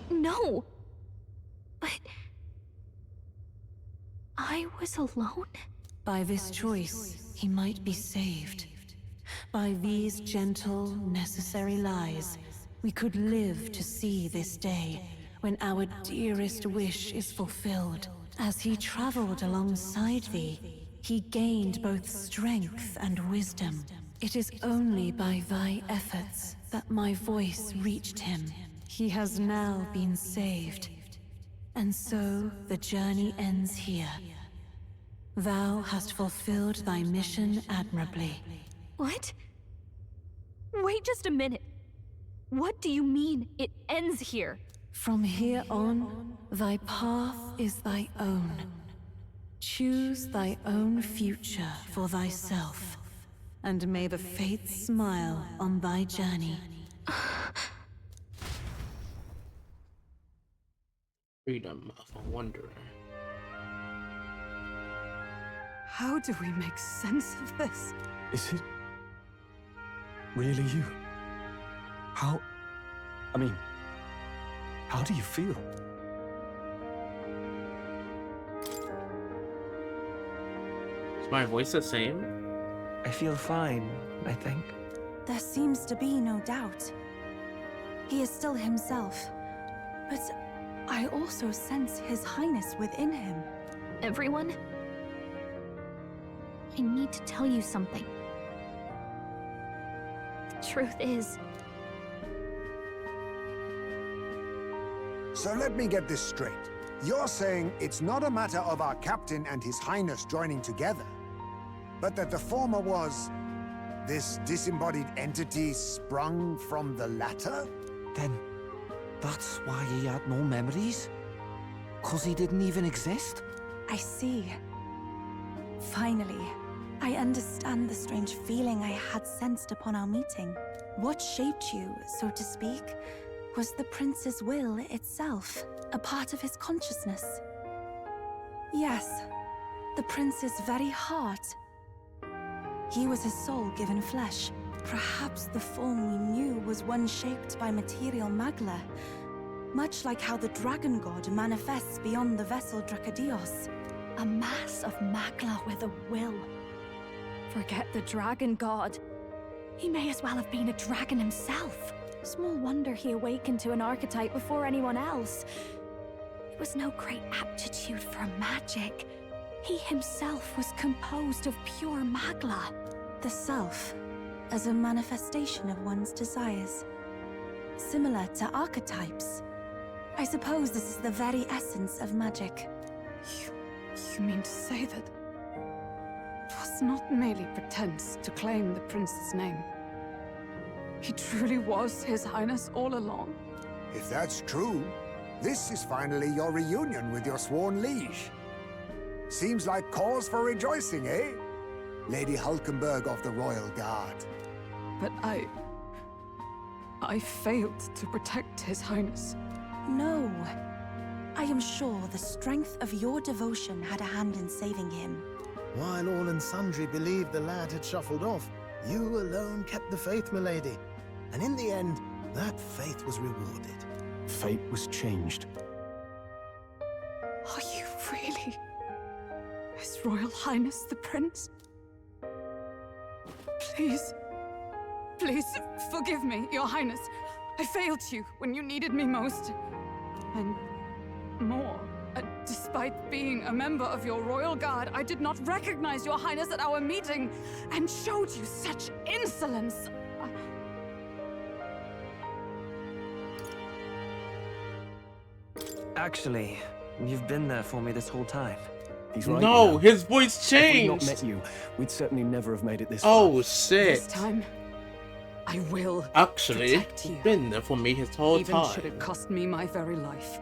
No! But... I was alone? By this choice, he might be saved. By these gentle, necessary lies, we could live to see this day, when our dearest wish is fulfilled. As he traveled alongside thee, he gained both strength and wisdom. It is only by thy efforts that my voice reached him. He has now been saved. And so the journey ends here. Thou hast fulfilled thy mission admirably. What? Wait just a minute. What do you mean, it ends here? From here on, thy path is thy own. Choose thy own future for thyself, and may the fates smile on thy journey. Freedom of a wanderer. How do we make sense of this? Is it really you? How do you feel? Is my voice the same? I feel fine, I think. There seems to be no doubt. He is still himself, but I also sense His Highness within him. Everyone? I need to tell you something. The truth is... So let me get this straight. You're saying it's not a matter of our captain and His Highness joining together, but that the former was this disembodied entity sprung from the latter? Then that's why he had no memories? 'Cause he didn't even exist? I see. Finally, I understand the strange feeling I had sensed upon our meeting. What shaped you, so to speak, was the prince's will itself, a part of his consciousness. Yes, the prince's very heart. He was his soul given flesh. Perhaps the form we knew was one shaped by material magla, much like how the dragon god manifests beyond the vessel Drakadios. A mass of magla with a will. Forget the dragon god. He may as well have been a dragon himself. Small wonder he awakened to an archetype before anyone else. It was no great aptitude for magic. He himself was composed of pure magla. The self, as a manifestation of one's desires. Similar to archetypes. I suppose this is the very essence of magic. You mean to say that it was not merely pretense to claim the prince's name? He truly was His Highness all along? If that's true, this is finally your reunion with your sworn liege. Seems like cause for rejoicing, eh? Lady Hulkenberg of the Royal Guard. But I failed to protect His Highness. No. I am sure the strength of your devotion had a hand in saving him. While all and sundry believed the lad had shuffled off, you alone kept the faith, milady. And in the end, that faith was rewarded. Fate was changed. Are you really His Royal Highness the Prince? Please, forgive me, Your Highness. I failed you when you needed me most. And more, despite being a member of your Royal Guard, I did not recognize Your Highness at our meeting and showed you such insolence. Actually, you've been there for me this whole time. He's right. No, you know. his voice If we'd not changed. met you, we'd certainly never have made it this Oh far. shit. This time, I will Actually, protect he's you. been there for me his whole Even time. should it cost me my very life.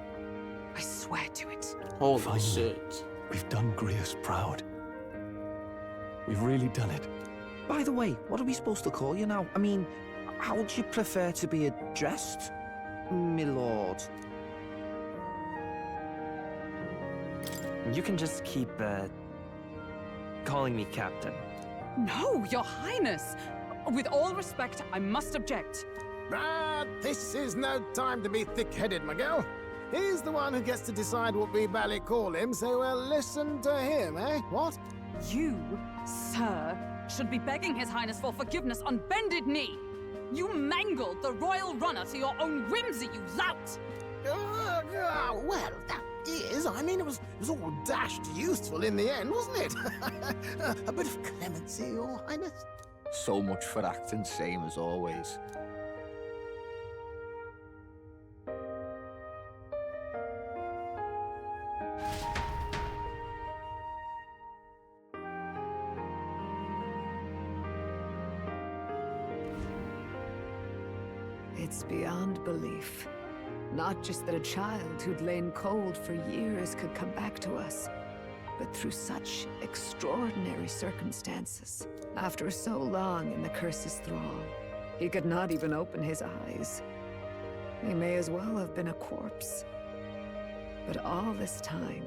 I swear to it. Holy Finally, shit. We've done Grius proud. We've really done it. By the way, what are we supposed to call you now? I mean, how would you prefer to be addressed, my lord? You can just keep, calling me Captain. No, Your Highness! With all respect, I must object. But this is no time to be thick-headed, Miguel. He's the one who gets to decide what we bally call him, so we'll listen to him, eh? What? You, sir, should be begging His Highness for forgiveness on bended knee. You mangled the royal runner to your own whimsy, you lout! Well, that is, I mean, it was all dashed useful in the end, wasn't it? A bit of clemency, Your Highness. So much for acting same as always. It's beyond belief. Not just that a child who'd lain cold for years could come back to us, but through such extraordinary circumstances. After so long in the curse's thrall, he could not even open his eyes. He may as well have been a corpse. But all this time,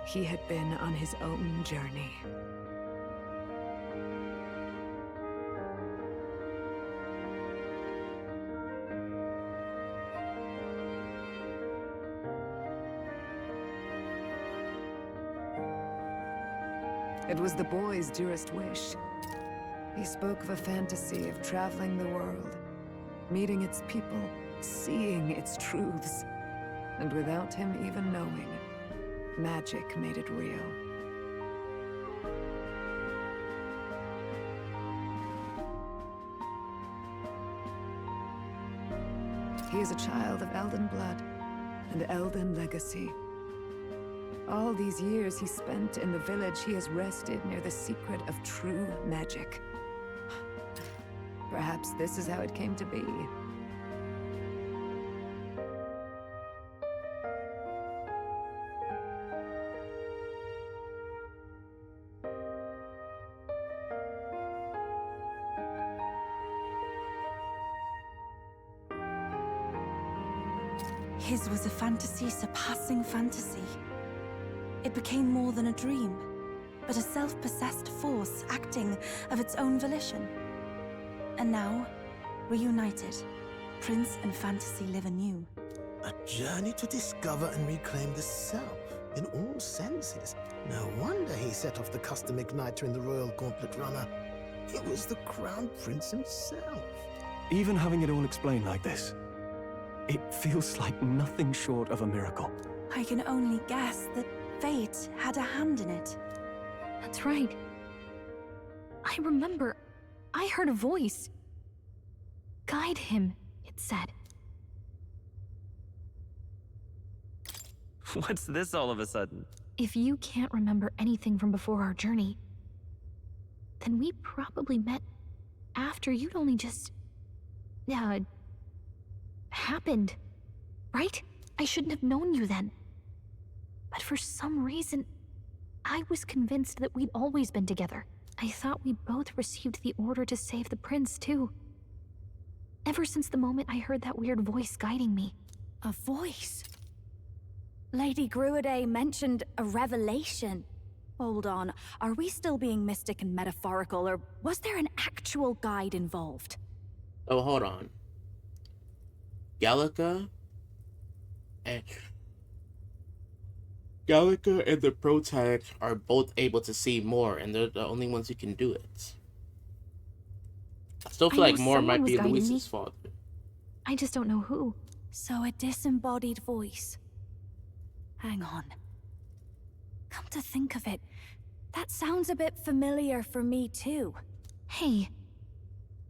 he had been on his own journey. It was the boy's dearest wish. He spoke of a fantasy of traveling the world, meeting its people, seeing its truths. And without him even knowing, magic made it real. He is a child of Elden blood and Elden legacy. All these years he spent in the village, he has rested near the secret of true magic. Perhaps this is how it came to be. His was a fantasy surpassing fantasy. It became more than a dream, but a self-possessed force acting of its own volition. And now, reunited, Prince and fantasy live anew. A journey to discover and reclaim the self, in all senses. No wonder he set off the custom igniter in the Royal Gauntlet Runner. It was the Crown Prince himself. Even having it all explained like this, it feels like nothing short of a miracle. I can only guess that fate had a hand in it. That's right. I remember, I heard a voice. Guide him, it said. What's this all of a sudden? If you can't remember anything from before our journey, then we probably met after you'd only just... happened, right? I shouldn't have known you then. But for some reason, I was convinced that we'd always been together. I thought we both received the order to save the prince, too. Ever since the moment I heard that weird voice guiding me. A voice? Lady Gruaday mentioned a revelation. Hold on, are we still being mystic and metaphorical, or was there an actual guide involved? Oh, hold on. Gallica and the protagonist are both able to see more, and they're the only ones who can do it. I still feel like more might be Luis's fault. I just don't know who. So a disembodied voice. Hang on. Come to think of it, that sounds a bit familiar for me too. Hey,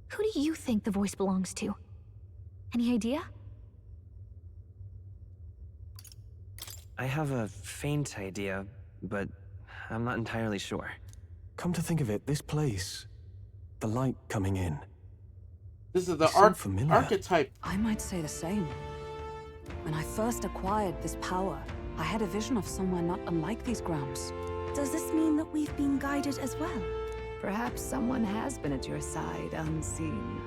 who do you think the voice belongs to? Any idea? I have a faint idea, but I'm not entirely sure. Come to think of it, this place, the light coming in. This is the archetype. I might say the same. When I first acquired this power, I had a vision of somewhere not unlike these grounds. Does this mean that we've been guided as well? Perhaps someone has been at your side unseen,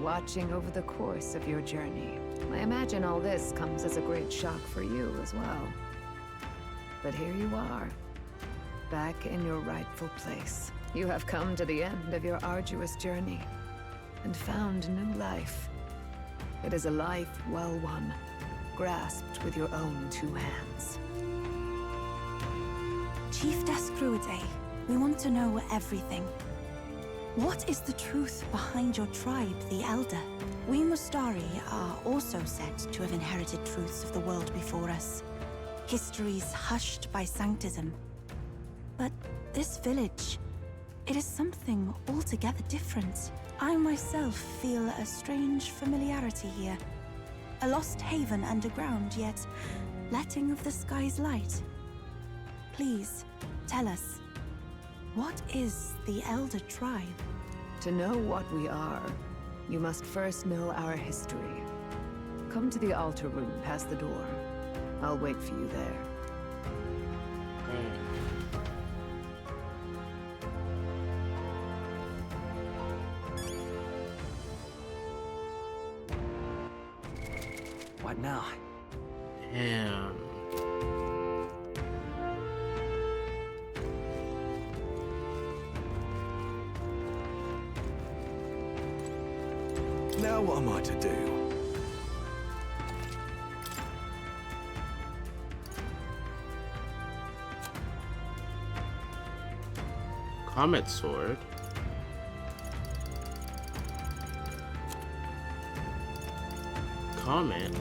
watching over the course of your journey. I imagine all this comes as a great shock for you as well. But here you are, back in your rightful place. You have come to the end of your arduous journey and found new life. It is a life well won, grasped with your own two hands. Chief Descruidae, we want to know everything. What is the truth behind your tribe, the Elder? We Mustari are also said to have inherited truths of the world before us. Histories hushed by sanctism. But this village, it is something altogether different. I myself feel a strange familiarity here. A lost haven underground, yet letting of the sky's light. Please, tell us, what is the Elder Tribe? To know what we are, you must first know our history. Come to the altar room past the door. I'll wait for you there. What now? Damn. Now what am I to do? Comet sword. Comet.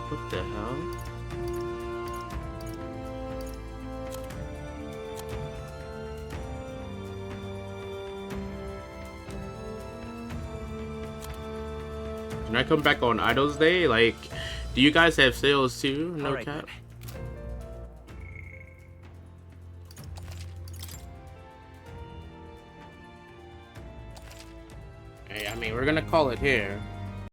What the hell? Can I come back on Idols Day? Like, do you guys have sales too? No Alright. cap. Hey, I mean, we're gonna call it here.